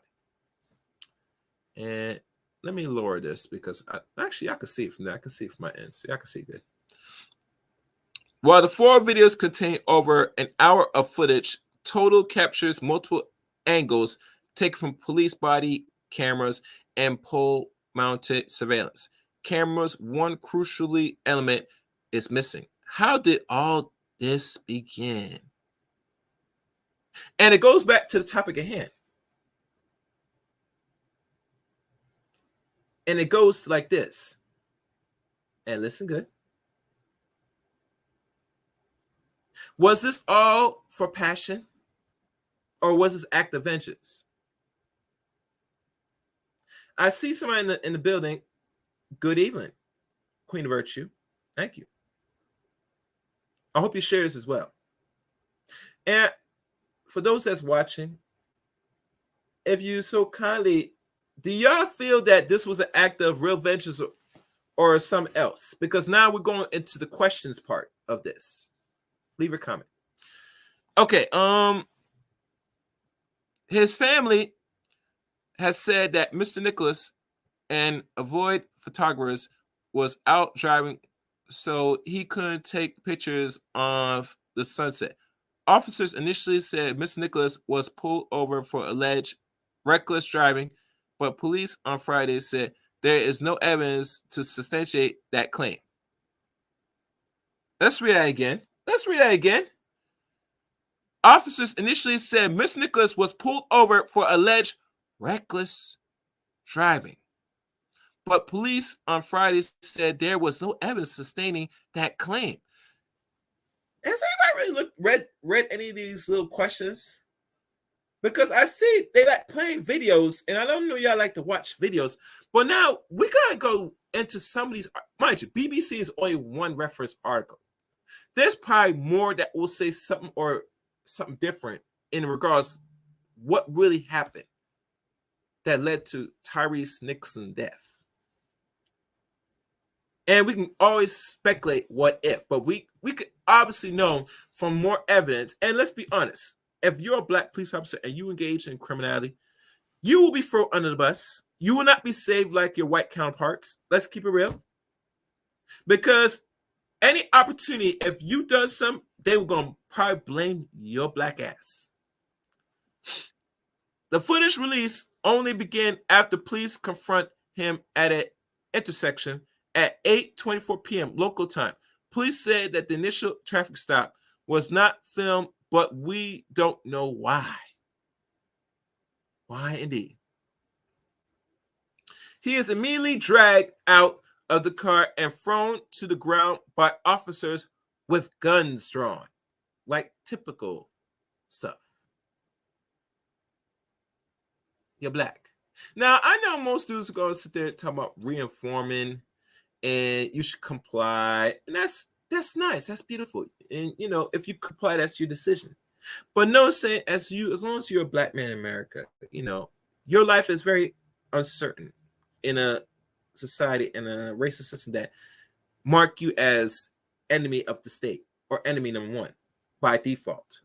And let me lower this because I can see it from there. I can see it from my end. See, I can see good. While the 4 videos contain over an hour of footage, total captures multiple angles taken from police body cameras and pole-mounted surveillance. Cameras, one crucially element is missing. How did all this begin? And it goes back to the topic at hand. And it goes like this. And listen good. Was this all for passion? Or was this act of vengeance? I see somebody in the building. Good evening, Queen of Virtue. Thank you. I hope you share this as well. And for those that's watching, if you so kindly, do y'all feel that this was an act of real vengeance or something else? Because now we're going into the questions part of this. Leave a comment. Okay, his family has said that Mr. Nichols and avoid photographers was out driving so he couldn't take pictures of the sunset. Officers initially said Mr. Nichols was pulled over for alleged reckless driving, but police on Friday said there is no evidence to substantiate that claim. Let's read that again. Officers initially said Mr. Nichols was pulled over for alleged reckless driving, but police on Friday said there was no evidence sustaining that claim. Has anybody really read any of these little questions? Because I see they like playing videos, and I don't know y'all like to watch videos, but now we gotta go into some of these. Mind you, BBC is only one reference article. There's probably more that will say something or something different in regards what really happened that led to Tyre Nichols' death. And we can always speculate what if, but we could obviously know from more evidence. And let's be honest, if you're a black police officer and you engage in criminality, you will be thrown under the bus. You will not be saved like your white counterparts. Let's keep it real. Because any opportunity, if you done something, they were going to probably blame your black ass. The footage release only began after police confront him at an intersection at 8:24 p.m. local time. Police said that the initial traffic stop was not filmed, but we don't know why. Why indeed? He is immediately dragged out of the car and thrown to the ground by officers with guns drawn, like typical stuff. You're black. Now, I know most dudes are going to sit there and talk about reinforming and you should comply. And that's nice. That's beautiful. And, if you comply, that's your decision. But no saying as long as you're a black man in America, your life is very uncertain in a society, in a racist system that mark you as enemy of the state or enemy number one by default.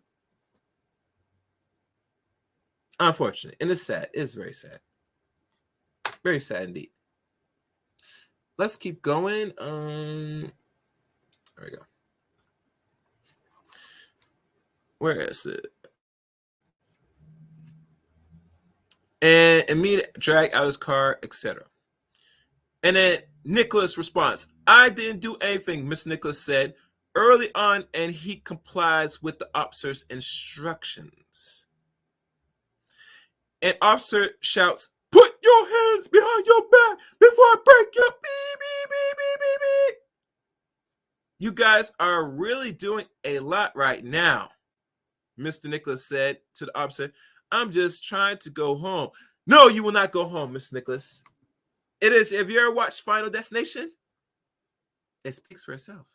Unfortunate. And it's sad. It's very sad. Very sad indeed. Let's keep going. There we go. Where is it? And immediate drag out his car, etc. And then Nicholas responds, I didn't do anything, Mr. Nicholas said early on, and he complies with the officer's instructions. An officer shouts, put your hands behind your back before I break your beep, beep, beep, beep, beep, beep. You guys are really doing a lot right now, Mr. Nicholas said to the officer. I'm just trying to go home. No, you will not go home, Mr. Nicholas. It is, if you ever watched Final Destination, it speaks for itself.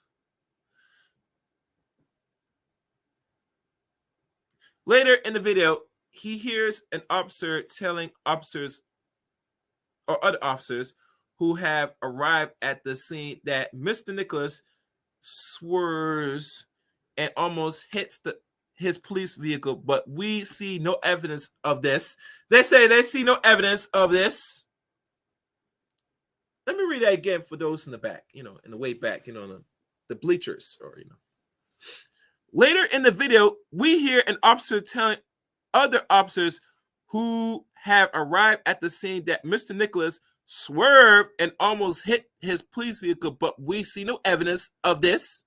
Later in the video, he hears an officer telling officers or other officers who have arrived at the scene that Mr. Nicholas swerves and almost hits his police vehicle, but we see no evidence of this. They say they see no evidence of this. Let me read that again for those in the back, in the way back, the bleachers, or. Later in the video, we hear an officer telling other officers who have arrived at the scene that Mr. Nicholas swerved and almost hit his police vehicle, but we see no evidence of this.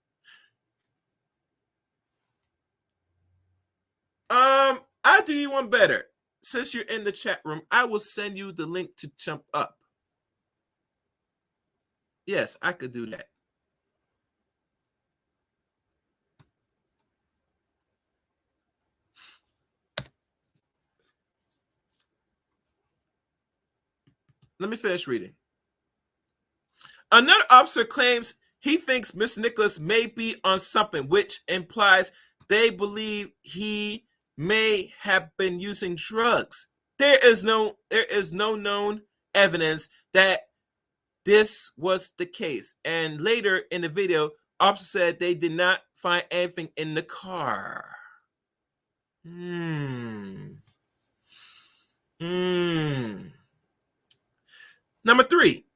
I'll do you one better. Since you're in the chat room, I will send you the link to Jump Up. Yes, I could do that. Let me finish reading. Another officer claims he thinks Mr. Nicholas may be on something, which implies they believe he may have been using drugs. There is no known evidence that this was the case. And later in the video, officer said they did not find anything in the car. Number 3.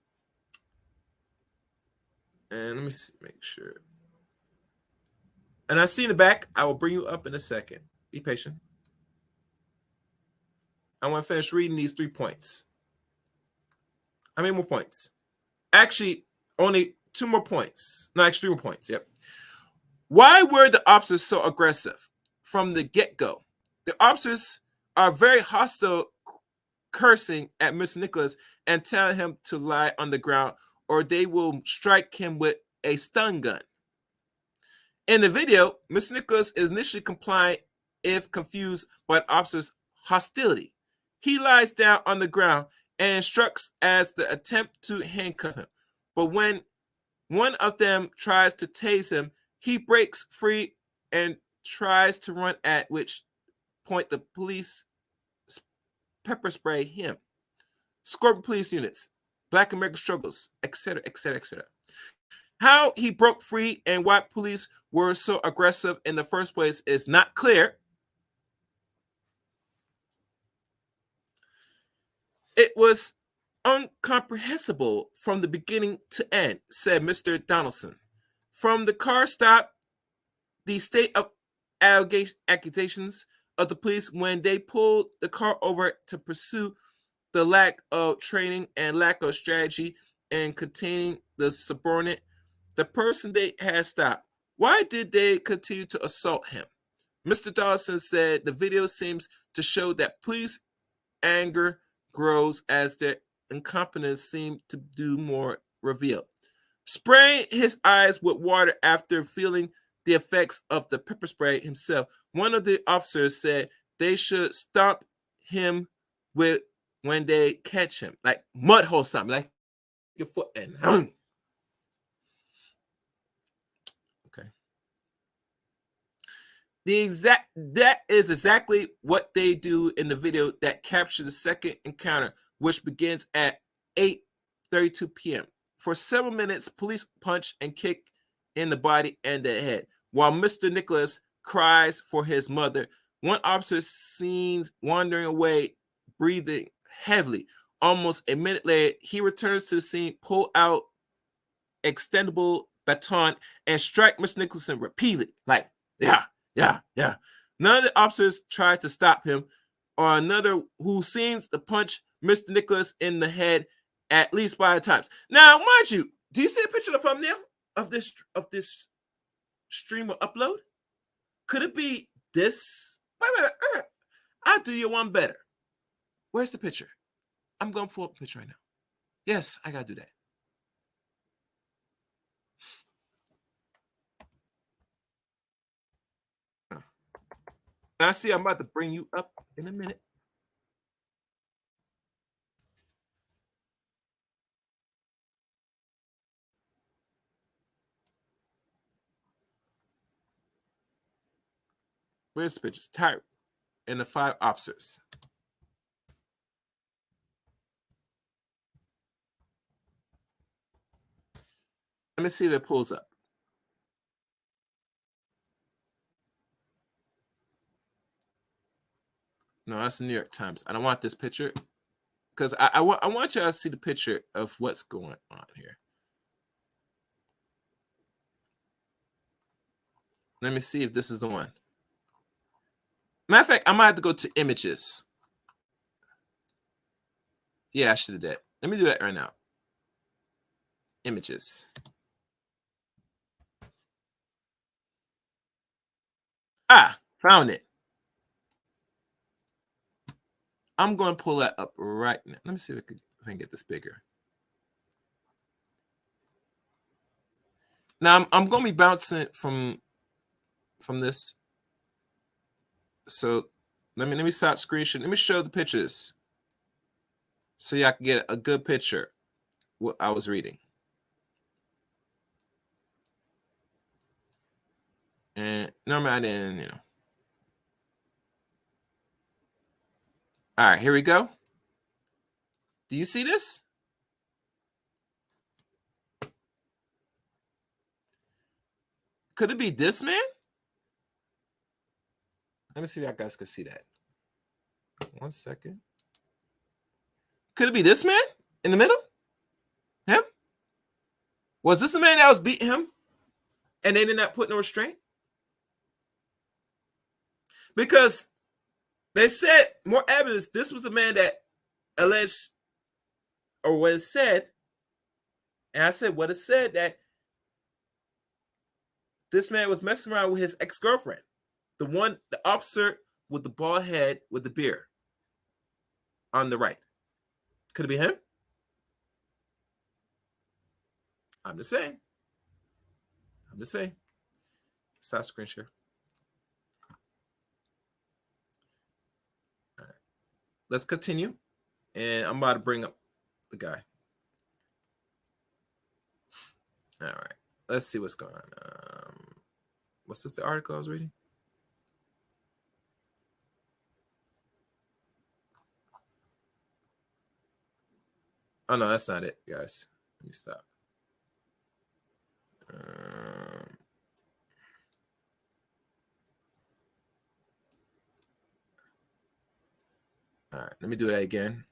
And let me make sure. And I see in the back, I will bring you up in a second. Be patient. I want to finish reading these 3 points. How many more points? Actually, only 2 more points. No, actually 3 more points. Yep. Why were the officers so aggressive from the get-go? The officers are very hostile, cursing at Mr. Nicholas and telling him to lie on the ground or they will strike him with a stun gun. In the video, Mr. Nicholas is initially compliant if confused by the officer's hostility. He lies down on the ground and instructs as the attempt to handcuff him. But when one of them tries to tase him, he breaks free and tries to run, at which point the police pepper spray him. Scorpion police units, Black American struggles, etc., etc., etc. How he broke free and why police were so aggressive in the first place is not clear. It was incomprehensible from the beginning to end, said Mr. Donaldson. From the car stop, the state of accusations of the police when they pulled the car over to pursue the lack of training and lack of strategy in containing the subordinate, the person they had stopped, why did they continue to assault him? Mr. Dawson said the video seems to show that police anger grows as their incompetence seemed to do more revealed. Spraying his eyes with water after feeling the effects of the pepper spray himself, one of the officers said they should stop him with when they catch him, like mud hole something, like your foot and okay. That is exactly what they do in the video that captured the second encounter, which begins at 8:32 p.m. For several minutes, police punch and kick in the body and the head, while Mr. Nichols cries for his mother. One officer seen wandering away, breathing heavily. Almost a minute later, he returns to the scene, pull out extendable baton, and strike Mr. Nicholson repeatedly. Like, yeah. None of the officers tried to stop him, or another who seems to punch Mr. Nichols in the head at least 5 times. Now, mind you, do you see the picture of the thumbnail of this stream or upload? Could it be this? Wait, I'll do you one better. Where's the picture? I'm going for a picture right now. Yes, I gotta do that. I see I'm about to bring you up in a minute. Where's the pictures? Tyre and the 5 officers. Let me see if it pulls up. No, that's the New York Times. I don't want this picture because I want you to see the picture of what's going on here. Let me see if this is the one. Matter of fact, I might have to go to images. Yeah, I should have did that. Let me do that right now. Images. Ah, found it. I'm going to pull that up right now. Let me see if I can get this bigger. Now I'm going to be bouncing from this. So let me stop screenshot. Let me show the pictures so y'all can get a good picture what I was reading. And normally I didn't, you know. All right, here we go. Do you see this? Could it be this man? Let me see if you guys can see that. 1 second. Could it be this man in the middle? Him? Was this the man that was beating him and they did not put no restraint? Because they said more evidence. This was the man that alleged or what it said. And I said what it said that this man was messing around with his ex-girlfriend. The officer with the bald head with the beard on the right. Could it be him? I'm just saying. Stop screen share. All right. Let's continue. And I'm about to bring up the guy. All right. Let's see what's going on. What's this, the article I was reading? Oh, no, that's not it, guys. Let me stop. All right, let me do that again.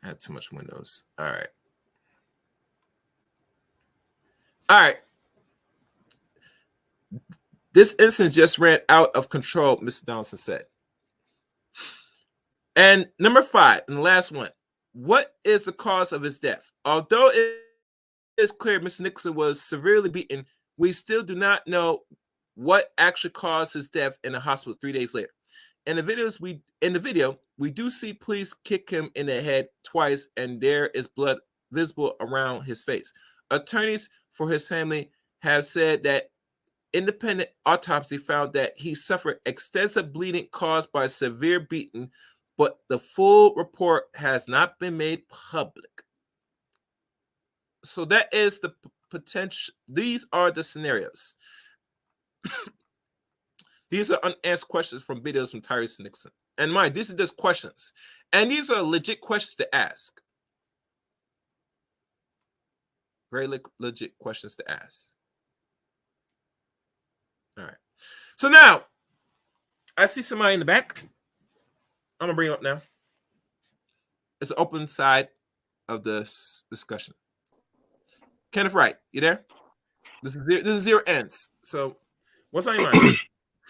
I had too much windows. All right. All right. This incident just ran out of control, Mr. Donaldson said. And number 5, and the last one. What is the cause of his death? Although it is clear Mr. Nixon was severely beaten, we still do not know what actually caused his death in the hospital 3 days later. In the video, we do see police kick him in the head twice, and there is blood visible around his face. Attorneys for his family have said that independent autopsy found that he suffered extensive bleeding caused by severe beating, but the full report has not been made public. So that is the potential. These are the scenarios. These are unanswered questions from videos from Tyre Nichols. And mind, these are just questions. And these are legit questions to ask. Very legit questions to ask. All right. So now, I see somebody in the back. I'm going to bring him up now. It's the open side of this discussion. Kenneth Wright, you there? This is zero ends. So, what's on your mind?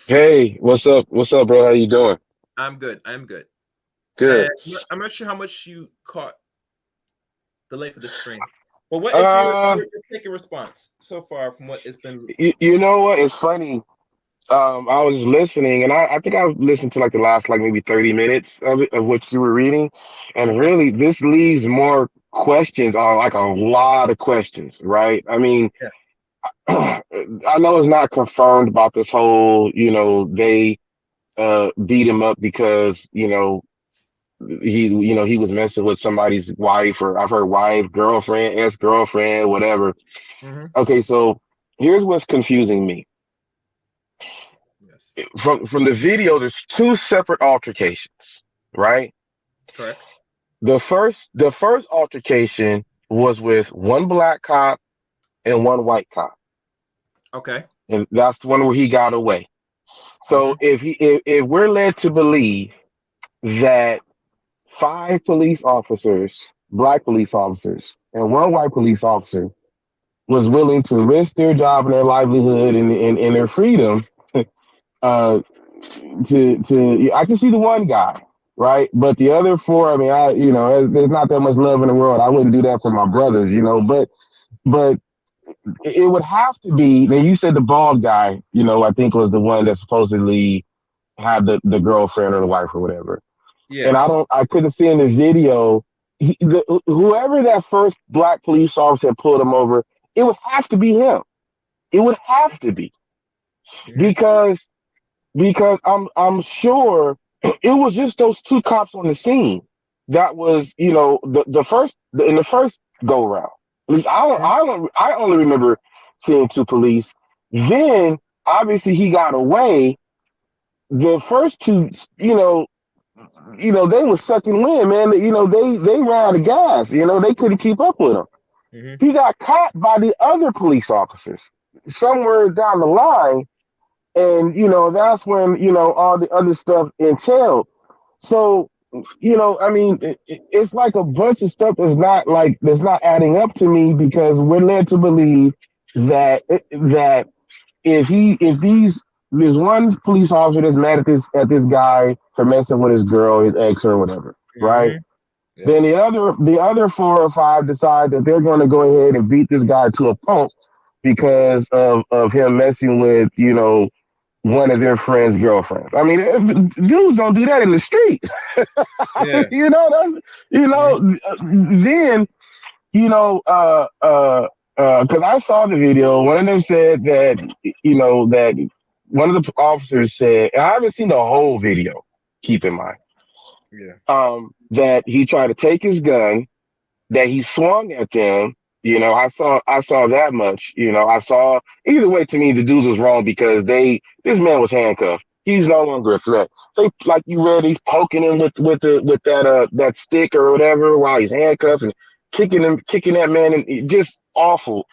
Hey, what's up? What's up, bro? How you doing? I'm good. Good. And I'm not sure how much you caught the length of the stream. But what is your taking response so far from what it's been? You know what? It's funny. I was listening, and I think I listened to like the last like maybe 30 minutes of it, of what you were reading, and really this leaves more questions, or like a lot of questions, right? I mean, I know it's not confirmed about this whole, they beat him up because, he was messing with somebody's wife, or I've heard wife, girlfriend, ex-girlfriend, whatever. Mm-hmm. Okay, so here's what's confusing me. Yes. From the video, there's 2 separate altercations, right? Correct. The first altercation was with one black cop and one white cop. Okay. And that's the one where he got away. So if we're led to believe that 5 police officers, black police officers, and 1 white police officer was willing to risk their job and their livelihood and their freedom, I can see the one guy, right? But the other 4, I mean, there's not that much love in the world. I wouldn't do that for my brothers, but it would have to be. Now you said the bald guy, I think was the one that supposedly had the girlfriend or the wife or whatever. Yes. And I couldn't see in the video, whoever that first black police officer pulled him over, it would have to be him. It would have to be, because I'm sure it was just those 2 cops on the scene. That was, in the first go round. At least I only remember seeing 2 police. Then obviously he got away. The first 2, they were sucking wind, man. They ran out of gas. They couldn't keep up with him. Mm-hmm. He got caught by the other police officers somewhere down the line, and that's when all the other stuff entailed. So I mean, it's like a bunch of stuff that's not adding up to me, because we're led to believe that if there's one police officer that's mad at this guy for messing with his girl, his ex or whatever, right? Yeah. Then the other 4 or 5 decide that they're going to go ahead and beat this guy to a pulp because of him messing with one of their friends' girlfriends. I mean, dudes don't do that in the street. Yeah. Then because I saw the video, one of them said that that one of the officers said, and I haven't seen the whole video, keep in mind. Yeah. That he tried to take his gun, that he swung at them. I saw that much. I saw, either way, to me the dudes was wrong, because this man was handcuffed. He's no longer a threat. They, like you read, he's poking him with that stick or whatever while he's handcuffed, and kicking that man, and just awful.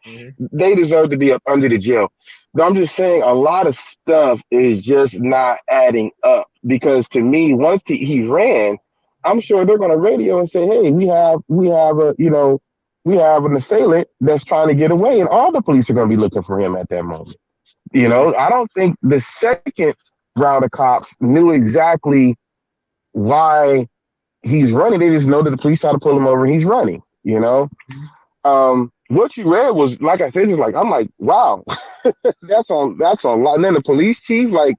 Mm-hmm. They deserve to be up under the jail. But I'm just saying, a lot of stuff is just not adding up, because to me, once he ran, I'm sure they're going to radio and say, hey, we have an assailant that's trying to get away, and all the police are going to be looking for him at that moment. I don't think the second round of cops knew exactly why he's running. They just know that the police try to pull him over and he's running, you know? What you read was, like I said, just like, I'm like, wow, that's a lot. And then the police chief, like,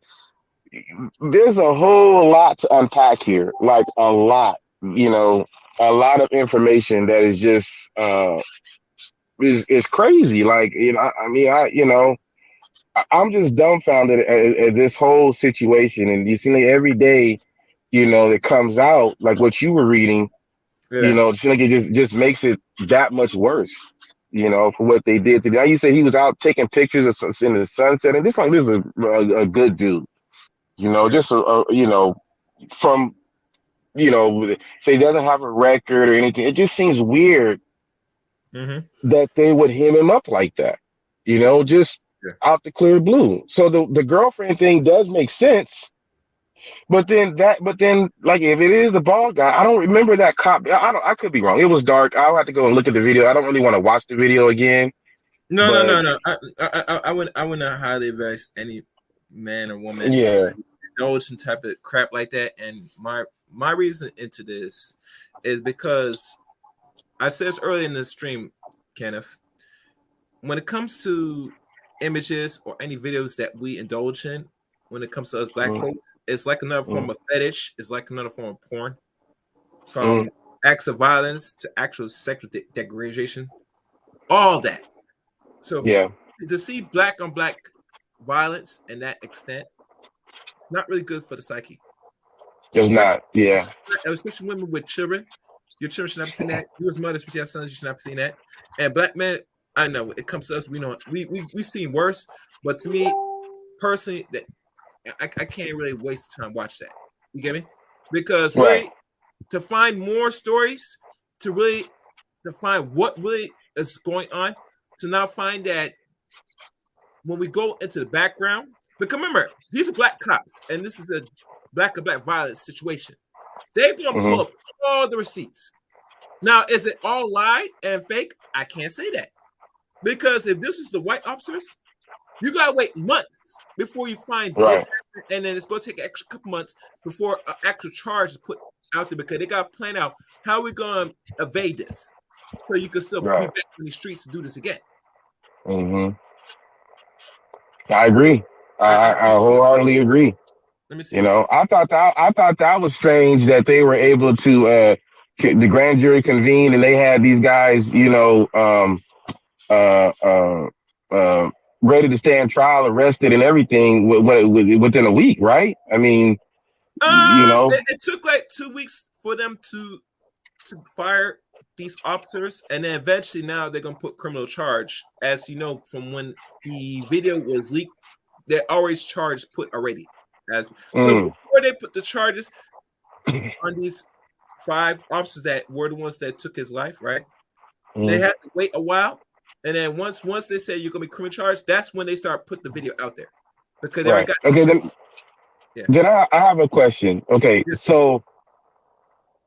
there's a whole lot to unpack here, like a lot, you know, a lot of information that is just, is crazy. Like, you know, I mean, you know, I'm just dumbfounded at this whole situation. And you see, like, every day, you know, that comes out, like what you were reading, you Yeah. know, it's like it just makes it that much worse, you know, for what they did today. You said he was out taking pictures in the sunset, and this is a good dude, you know, Yeah. just you know, from, you know, say he doesn't have a record or anything. It just seems weird Mm-hmm. that they would hem him up like that, you know, just Yeah. out the clear blue. So the girlfriend thing does make sense. But then, like, if it is the bald guy, I don't remember that cop. I could be wrong. It was dark. I'll have to go and look at the video. I don't really want to watch the video again. No, no, But no, no. I would not highly advise any man or woman yeah, to indulge in type of crap like that. And my reason into this is because I said this earlier in the stream, Kenneth. When it comes to images or any videos that we indulge in, when it comes to us black mm, folks, it's like another form mm, of fetish. It's like another form of porn. mm, From acts of violence to actual sexual degradation, all that. So yeah, to see black on black violence in that extent, not really good for the psyche. it's Especially, not. Yeah, especially women with children. Your children should not be seeing that. You as mothers, especially as sons, you should not be seeing that. And black men, I know it comes to us, we know we seen worse. But to me, personally, that I can't really waste time watch that. You get me? Because right. really, to find more stories, to really to find what really is going on, to now find that when we go into the background, because remember, these are black cops, and this is a black on black violence situation. They're gonna pull Hmm. up all the receipts. Now, is it all lie and fake? I can't say that. Because if this is the white officers, you gotta wait months before you find Right. this, and then it's gonna take an extra couple months before an actual charge is put out there because they gotta plan out how we're gonna evade this, so you can still be Right. back in the streets to do this again. Hmm. I agree. I wholeheartedly agree. Let me see You real know, quick. I thought that was strange that they were able to the grand jury convened and they had these guys, you know, uh, uh, uh, ready to stand trial, arrested, and everything within a week, right? I mean, you know, It took like 2 weeks for them to fire these officers, and then eventually now they're gonna put criminal charge. As you know, from when the video was leaked, they're always charged put already. As so mm, before they put the charges on these 5 officers that were the ones that took his life, right? They mm, had to wait a while, and then once they say you're gonna be criminal charged, that's when they start put the video out there because they already right. got Okay, then yeah. then I have a question. Okay, Yes, sir. so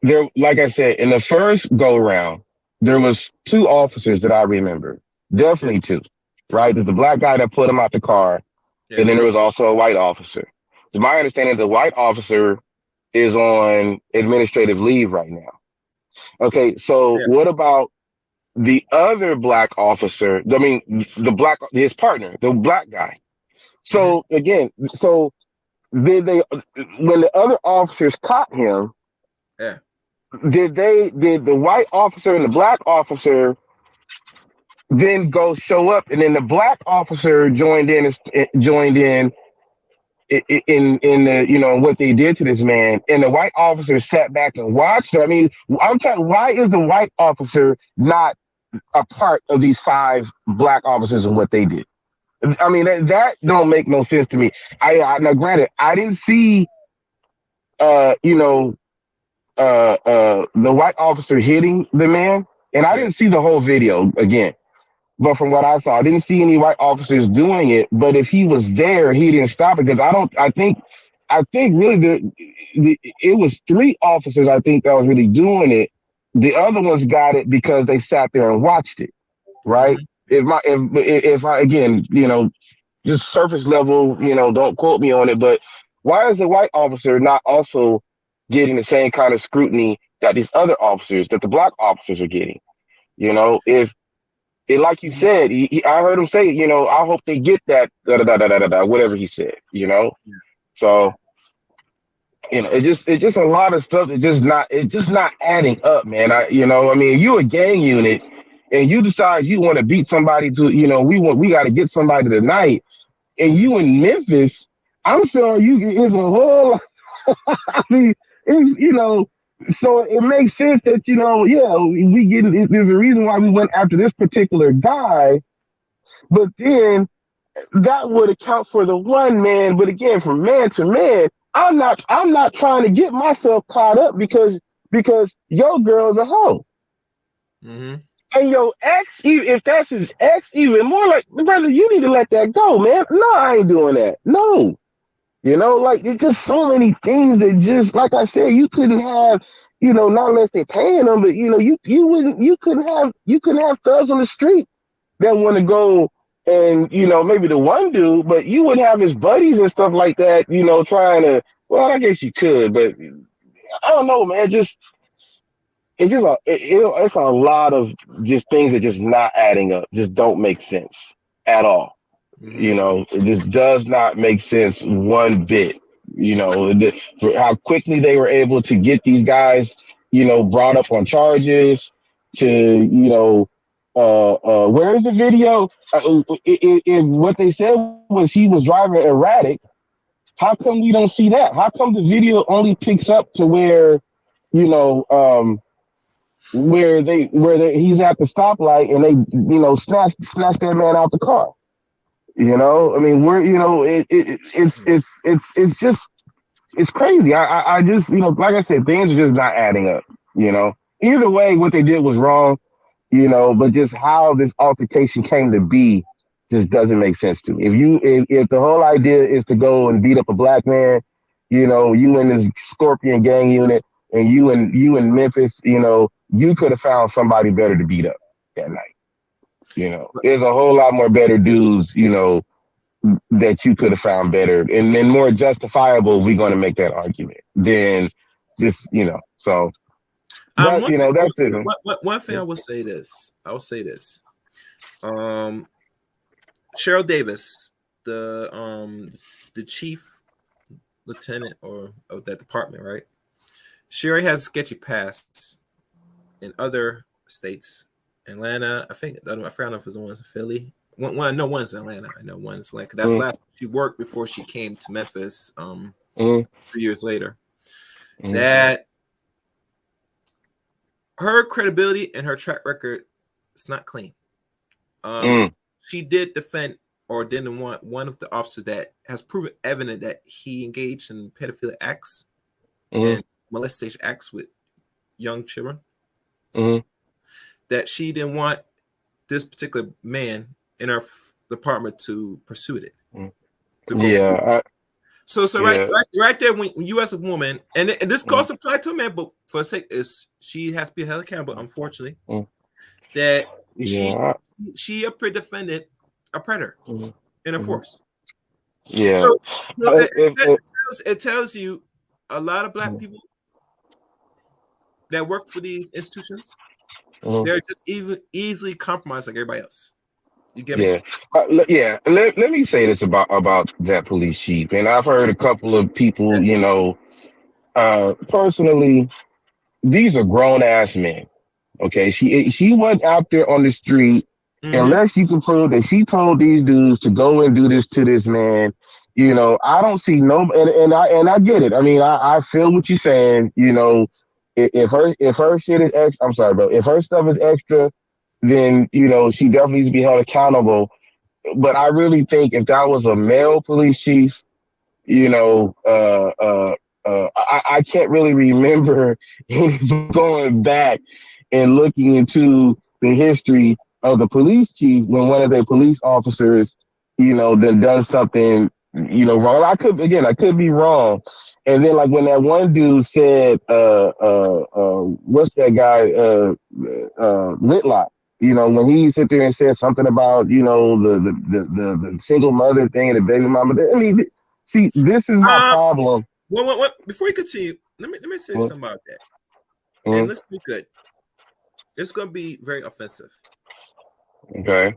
there, like I said, in the first go round, there was two officers that I remember, Yeah, definitely two, right? There's the black guy that put him out the car, yeah, and then there was also a white officer. It's my understanding the white officer is on administrative leave right now. Okay, so yeah. what about the other black officer? I mean, his partner, the black guy. Mm-hmm. So again, so did they, when the other officers caught him, Yeah. did the white officer and the black officer then go show up, and then the black officer joined in the, you know, what they did to this man, and the white officer sat back and watched it. I mean, I'm trying, why is the white officer not a part of these five black officers and what they did? I mean, that don't make no sense to me. Now granted, I didn't see you know, the white officer hitting the man, and I Yeah. didn't see the whole video again. But from what I saw, I didn't see any white officers doing it. But if he was there, he didn't stop it, because I don't. I think really it was three officers, I think, that was really doing it. The other ones got it because they sat there and watched it. Right. Mm-hmm. If I, again, you know, just surface level, you know, don't quote me on it, but why is the white officer not also getting the same kind of scrutiny that these other officers, that the black officers are getting. You know, if it, like you said, I heard him say, you know, I hope they get that, whatever he said, you know. Yeah. So, you know, it's just a lot of stuff that just not adding up, man. You know, I mean, you a gang unit and you decide you want to beat somebody to, you know, we got to get somebody tonight, and you in Memphis. I'm sure it's a whole. I mean, you know, so it makes sense that, you know, yeah, there's a reason why we went after this particular guy, but then that would account for the one man. But again, from man to man, I'm not trying to get myself caught up because your girl's a hoe. Mm-hmm. And your ex, if that's his ex, even more like, brother, you need to let that go, man. No, I ain't doing that. No. You know, like it's just so many things that just, like I said, you couldn't have, you know, not unless they're paying them, but you know, you couldn't have thugs on the street that want to go and, you know, maybe the one dude, but you wouldn't have his buddies and stuff like that, you know, trying to. Well, I guess you could, but I don't know, man. It's a lot of just things that just not adding up, just don't make sense at all. Mm-hmm. You know, it just does not make sense one bit. You know, for how quickly they were able to get these guys, you know, brought up on charges. To, you know, where is the video? What they said was he was driving erratic. How come we don't see that? How come the video only picks up to where, you know, he's at the stoplight and they, you know, snatch that man out the car? You know, I mean, we're, you know, it's just, it's crazy. I just, you know, like I said, things are just not adding up. You know, either way, what they did was wrong. You know, but just how this altercation came to be just doesn't make sense to me. If the whole idea is to go and beat up a black man, you know, you in this Scorpion gang unit, and you in Memphis, you know, you could have found somebody better to beat up that night. You know, there's a whole lot more better dudes, you know, that you could have found better and then more justifiable. We're going to make that argument than just, you know. So that, One you thing, know, that's it. one thing I will say this. I will say this. Cheryl Davis, the chief lieutenant or of that department, right? She already has sketchy past in other states. Atlanta, I think, I forgot if it was one's in Philly. No, one's in Atlanta. I know one's like that's Mm, last she worked before she came to Memphis. mm, 3 years later, mm, that her credibility and her track record is not clean. mm, She did defend or didn't want one of the officers that has proven evident that he engaged in pedophilic acts mm, and molestation acts with young children. mm. That she didn't want this particular man in her department to pursue it, Mm. to go forward. Yeah, So yeah. right there, when you as a woman, and this Mm, goes apply to a man, but for a sake is she has to be held accountable. Unfortunately, mm, that she yeah. she up here defended a predator Mm, in a mm, force. yeah. So, so If it tells you a lot of black mm, people that work for these institutions, mm, they're just even easily compromised like everybody else. You get me? yeah, yeah. Let me say this about that police chief, and I've heard a couple of Yeah. people, you know, personally, these are grown ass men. Okay, she went out there on the street Mm-hmm. unless you can prove that she told these dudes to go and do this to this man. You know, I don't see no, and I get it. I mean, I feel what you're saying. You know, if her shit is extra, I'm sorry, bro. If her stuff is extra, then you know she definitely needs to be held accountable. But I really think if that was a male police chief, you know, I can't really remember going back and looking into the history of the police chief when one of their police officers, you know, that does something, you know, wrong. I could be wrong. And then like when that one dude said, what's that guy, Whitlock, you know, when he sit there and said something about, you know, the single mother thing and the baby mama. I mean, see, this is my Um, problem. before you continue, let me say Mm, something about that. And mm, let's be good. It's going to be very offensive. okay.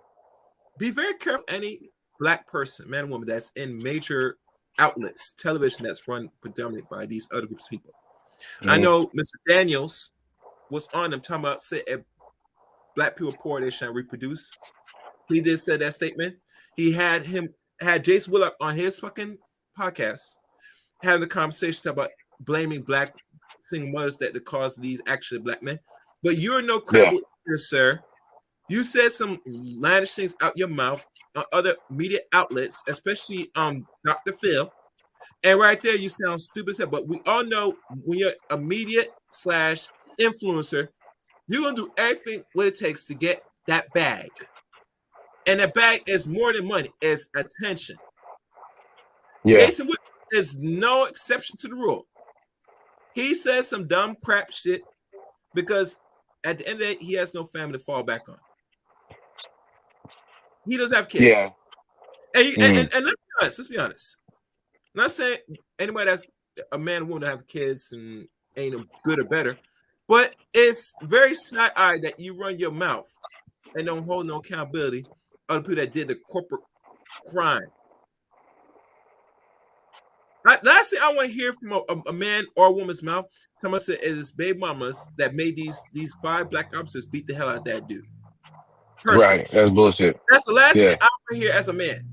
Be very careful. Any black person, man or woman, that's in major outlets, television that's run predominantly by these other groups of people. I Mm, know Mr. Daniels was on them talking about say if black people are poor, they shouldn't reproduce. He did say that statement. He had Jace Willock on his fucking podcast having the conversation about blaming black single mothers that the cause of these actually black men. But you're no yeah. credible here, sir. You said some landish things out your mouth on other media outlets, especially Dr. Phil. And right there, you sound stupid as hell. But we all know when you're a media slash influencer, you're gonna do everything what it takes to get that bag. And that bag is more than money, it's attention. Yeah. Jason Wood is no exception to the rule. He says some dumb crap shit because at the end of the day, he has no family to fall back on. He doesn't have Yeah. kids. And, Mm, and let's be honest, let's be honest. I'm not saying anybody that's a man or woman that have kids and ain't no good or better, but it's very side-eyed that you run your mouth and don't hold no accountability of the people that did the corporate crime. Last thing I want to hear from a man or a woman's mouth, someone said, is baby mamas that made these 5 black officers beat the hell out of that dude. Personally, right. That's bullshit. that's the last thing Yeah. I want to hear as a man.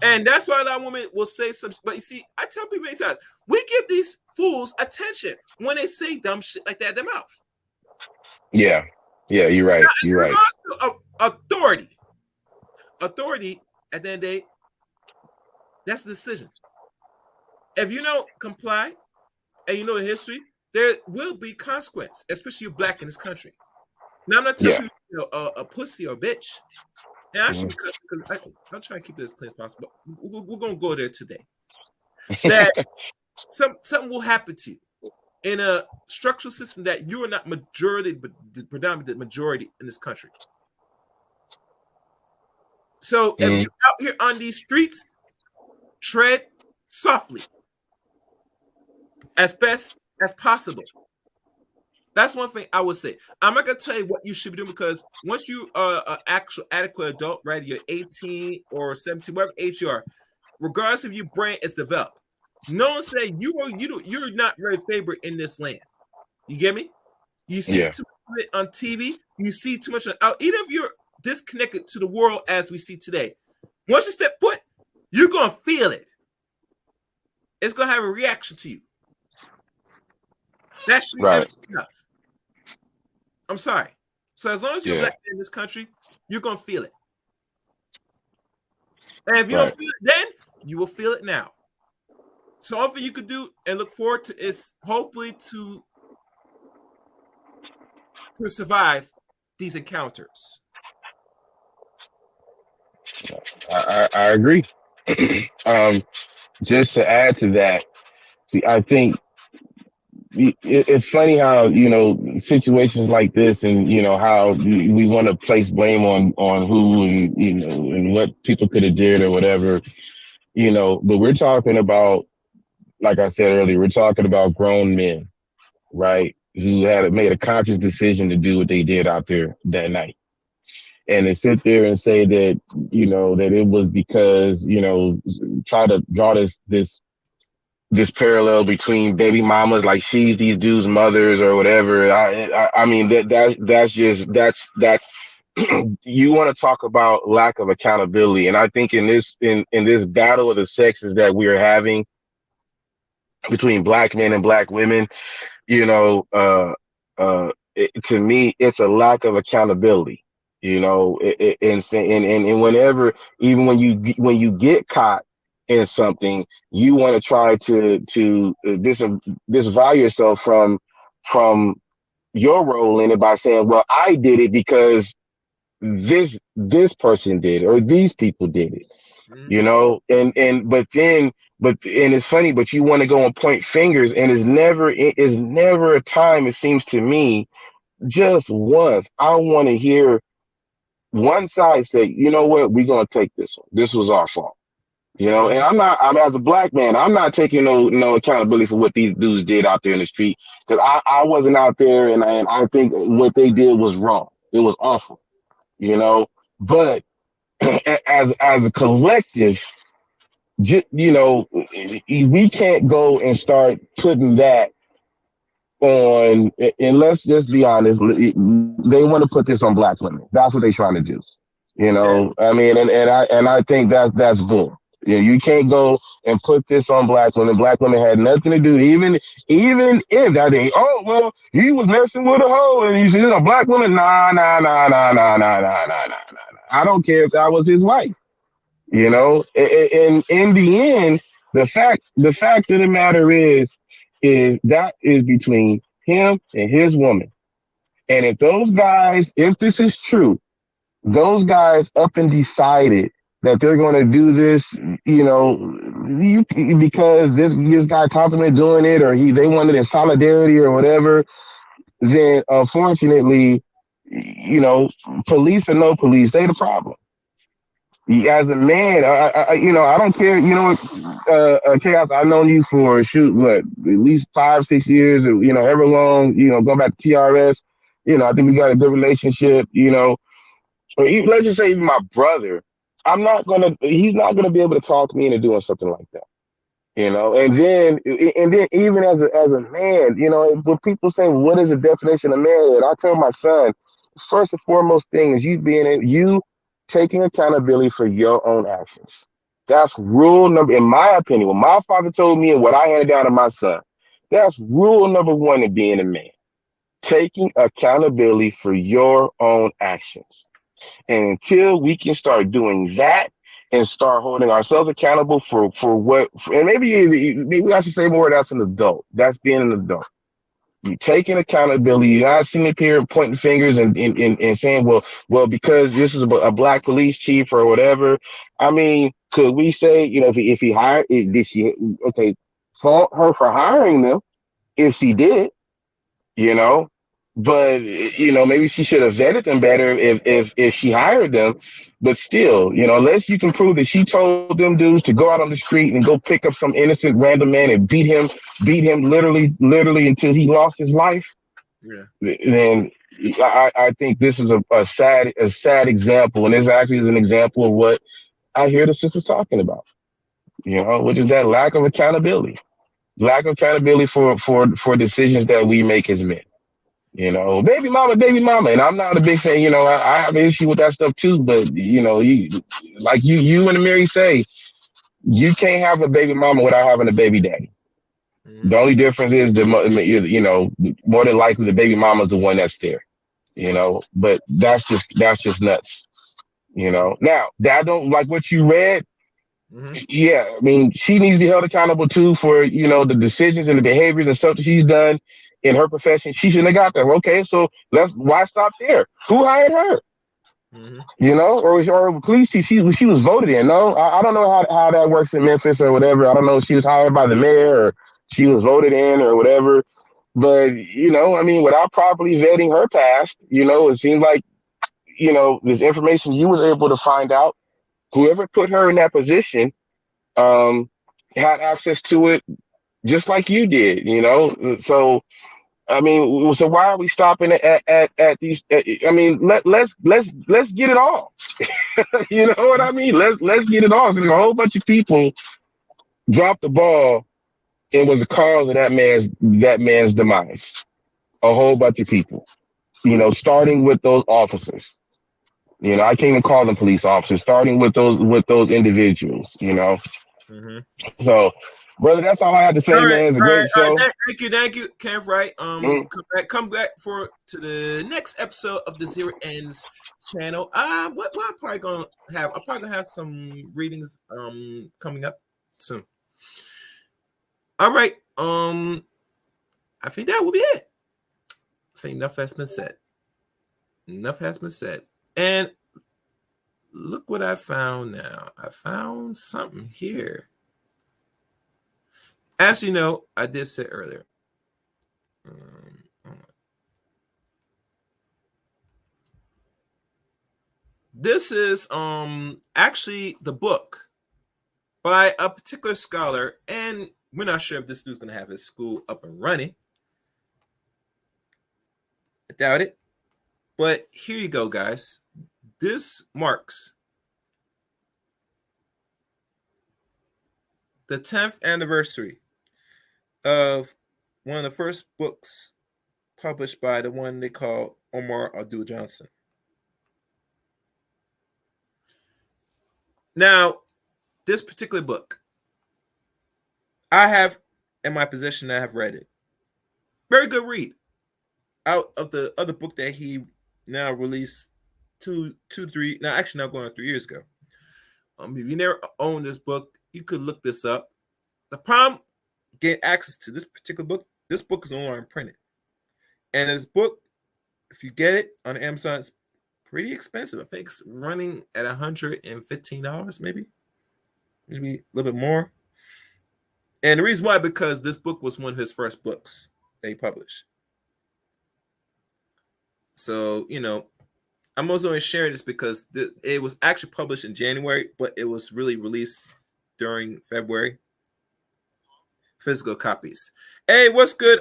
And that's why a lot of women will say some. But you see, I tell people many times, we give these fools attention when they say dumb shit like that in their mouth. Yeah. Yeah. You're Now, right. You're in right. regards to authority, at the end of the day, that's the decision. If you don't comply and you know the history, there will be consequence, especially you black in this country. Now, I'm not telling Yeah. people a pussy or a bitch. And I should Mm. be because I'm trying to keep this as clean as possible. But we're going to go there today. That something will happen to you in a structural system that you are not majority, but the predominant majority in this country. So if Mm. you're out here on these streets, tread softly as best as possible. That's one thing I would say. I'm not gonna tell you what you should be doing because once you are an actual adequate adult, right? You're 18 or 17, whatever age you are, regardless if your brain is developed. No one say you're not very favorite in this land. You get me? You see Yeah. too much of it on TV. You see too much out. Even if you're disconnected to the world as we see today, once you step foot, you're gonna feel it. It's gonna have a reaction to you. That should ever Right. be enough. I'm sorry. So as long as you're Yeah. black in this country, you're gonna feel it. And if you don't Right. feel it then, you will feel it now. So all you could do and look forward to is hopefully to survive these encounters. I agree. um, just to add to that, see, I think it's funny how situations like this, and how we want to place blame on who, and and what people could have did or whatever. But we're talking about, like I said earlier, we're talking about grown men, right? Who had made a conscious decision to do what they did out there that night. And to sit there and say that, that it was because, try to draw this parallel between baby mamas, like she's these dudes' mothers or whatever. I mean, that's you want to talk about lack of accountability. And I think in this battle of the sexes that we are having between black men and black women, you know, to me, it's a lack of accountability. And whenever, even when you get caught in something, you want to try to disavow yourself from your role in it by saying, "Well, I did it because this person did, or these people did it." Mm-hmm. And it's funny, but you want to go and point fingers, and it's never a time, it seems to me, just once I want to hear one side say, "You know what, we're going to take this one, this was our fault." You know, and I'm as a black man, I'm not taking no accountability for what these dudes did out there in the street because I wasn't out there, and I think what they did was wrong. It was awful, you know. But as a collective, you know, we can't go and start putting that on. And let's just be honest, they want to put this on black women. That's what they're trying to do. You Yeah. know, I mean, and I think that's bull. Yeah, you can't go and put this on black women. Black women had nothing to do. Even if that they, oh well, he was messing with a hoe and he's a black woman. Nah, nah, nah, nah, nah, nah, nah, nah, nah, nah. I don't care if that was his wife. You Mm-hmm. know, and in the end, the fact of the matter is that is between him and his woman. And if those guys, if this is true, those guys up and decided that they're going to do this, you know, because this guy talked them into doing it, or they wanted in solidarity or whatever, then unfortunately, you know, police or no police, they the problem. As a man, I don't care. You know, chaos. I've known you for shoot what at least 5 6 years, or ever long. Going back to TRS. I think we got a good relationship. Or even, let's just say even my brother. He's not gonna be able to talk me into doing something like that. And then even as a man, when people say what is the definition of manhood, I tell my son, first and foremost thing is you taking accountability for your own actions. That's rule number, in my opinion, what my father told me and what I handed down to my son. That's rule number one in being a man. Taking accountability for your own actions. And until we can start doing that and start holding ourselves accountable for what, and maybe I should say more, that's an adult. That's being an adult. You taking accountability. You're not sitting up here pointing fingers and saying, well, because this is a black police chief or whatever. I mean, could we say, if he hired, did she, okay, fault her for hiring them if she did, you know. But maybe she should have vetted them better if she hired them. But still, unless you can prove that she told them dudes to go out on the street and go pick up some innocent random man and beat him literally until he lost his life, Yeah. then I think this is a sad example, and this actually is an example of what I hear the sisters talking about. Which is that lack of accountability for decisions that we make as men. Baby mama, and I'm not a big fan. I have an issue with that stuff too. But you and Mary say, you can't have a baby mama without having a baby daddy. Mm-hmm. The only difference is more than likely the baby mama's the one that's there. But that's just nuts. Now that I don't like what you read. Mm-hmm. Yeah, I mean, she needs to be held accountable too for the decisions and the behaviors and stuff that she's done in her profession. She shouldn't have got there. Okay, so why stop there? Who hired her? Mm-hmm. Or police chief. She was voted in. No, I don't know how that works in Memphis or whatever. I don't know if she was hired by the mayor or she was voted in or whatever. But I mean, without properly vetting her past, it seems like this information you was able to find out. Whoever put her in that position um, had access to it just like you did. So I mean, so why are we stopping at these? I mean, let's get it all. You know what I mean? Let's get it all. So a whole bunch of people dropped the ball and was the cause of that man's demise. A whole bunch of people. Starting with those officers. I can't even call them police officers. Starting with those individuals. Mm-hmm. So, brother, that's all I have to All say, right, man. It's a all right, great all right. show. Thank you, Kev. Right. Mm, Come back to the next episode of the Zero Ends channel. What I'm probably gonna have. I'm probably gonna have some readings coming up soon. All right. I think that will be it. I think enough has been said. Enough has been said. And look what I found now. I found something here. As you know, I did say earlier. This is actually the book by a particular scholar, and we're not sure if this dude's going to have his school up and running. I doubt it. But here you go, guys. This marks the 10th anniversary of one of the first books published by the one they call Omar Abdul Johnson. Now, this particular book, I have in my possession. I have read it. Very good read. Out of the other book that he now released two, 3, now actually now going on 3 years ago. If you never owned this book, you could look this up. The problem getting access to this particular book, this book is no longer printed. And this book, if you get it on Amazon, it's pretty expensive. I think it's running at $115, maybe a little bit more. And the reason why, because this book was one of his first books that he published. So, I'm also sharing this because it was actually published in January, but it was really released during February. Physical copies. Hey, what's good?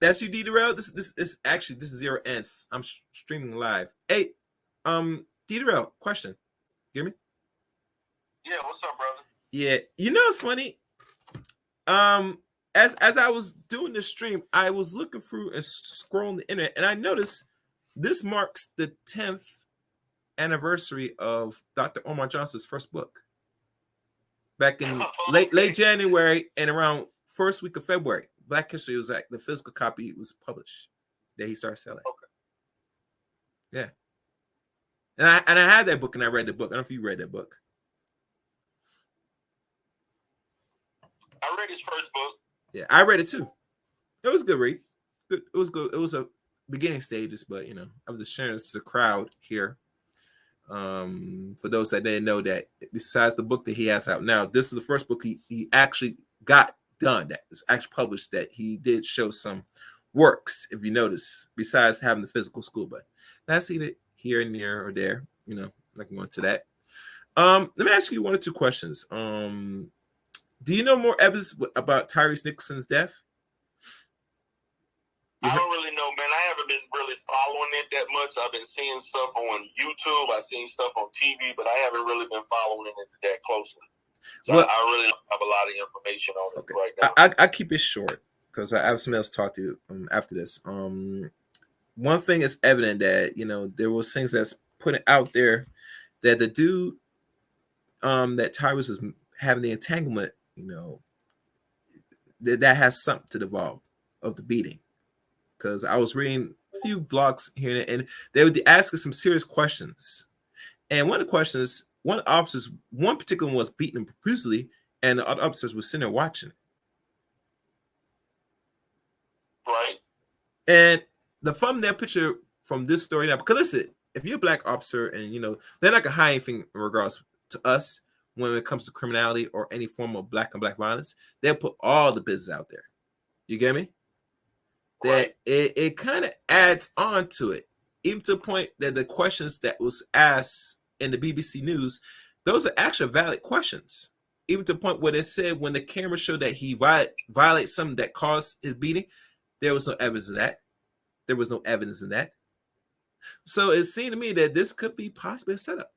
That's you, D-Darrell. This is Zero Ends. I'm streaming live. Hey, D-Darrell, question. Hear me? Yeah, what's up, brother? Yeah, it's funny. As I was doing this stream, I was looking through and scrolling the internet, and I noticed this marks the 10th anniversary of Dr. Omar Johnson's first book. Back in late January and around first week of February, Black History was like the physical copy was published that he started selling. Okay. Yeah. And I had that book and I read the book. I don't know if you read that book. I read his first book. Yeah, I read it too. It was a good read. It was good. It was a beginning stages, but I was just sharing this to the crowd here. For those that didn't know, that besides the book that he has out now, this is the first book he actually got done that is actually published, that he did show some works, if you notice, besides having the physical school. But that's either here and there or there, I can go into that. Let me ask you one or two questions. Do you know more evidence about Tyre Nichols' death? I don't really know, man. I haven't been really following it that much. I've been seeing stuff on YouTube. I've seen stuff on TV, but I haven't really been following it that closely. So I really don't have a lot of information on it right now. I keep it short because I have something else to talk to you after this. One thing is evident that, there was things that's put out there that the dude that Tyre was having the entanglement, that has something to the involve of the beating. Because I was reading a few blogs here and they would ask us some serious questions. And one of the questions, one particular one was beating him profusely, and the other officers were sitting there watching. Right. And the thumbnail picture from this story now, because listen, if you're a black officer and they're not gonna hide anything in regards to us when it comes to criminality or any form of black on black violence, they'll put all the business out there. You get me? That it kind of adds on to it, even to the point that the questions that was asked in the BBC News, those are actually valid questions. Even to the point where they said when the camera showed that he violated something that caused his beating, there was no evidence of that. There was no evidence in that. So it seemed to me that this could be possibly a setup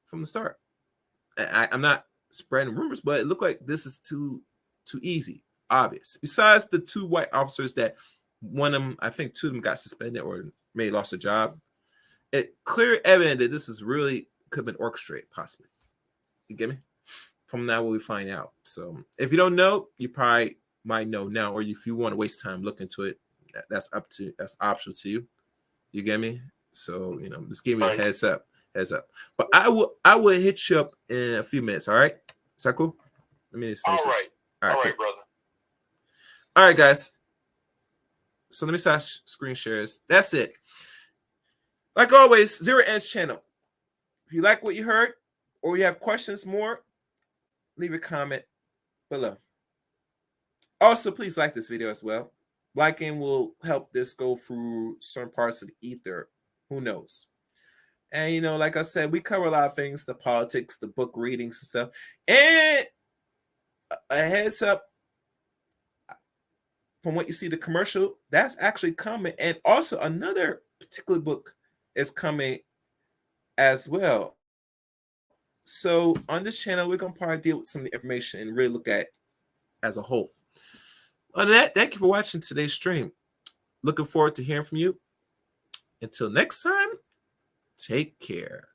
from the start. I'm not spreading rumors, but it looked like this is too easy, obvious. Besides the two white officers that one of them, I think two of them got suspended or may lost a job. It clear evident that this is really could have been orchestrated, possibly. You get me? From now, we find out. So if you don't know, you probably might know now, or if you want to waste time look into it, that's optional to you. You get me? So just give me a heads up. But I will hit you up in a few minutes. All right? Is that cool? Let me just finish this. All right, brother. All right, guys. So let me start screen shares. That's it. Like always, Zero Ends channel. If you like what you heard or you have questions more, leave a comment below. Also, please like this video as well. Liking will help this go through certain parts of the ether. Who knows? And like I said, we cover a lot of things, the politics, the book readings and stuff. And a heads up, from what you see, the commercial, that's actually coming. And also another particular book is coming as well. So on this channel, we're going to probably deal with some of the information and really look at it as a whole. Other than that, thank you for watching today's stream. Looking forward to hearing from you. Until next time, take care.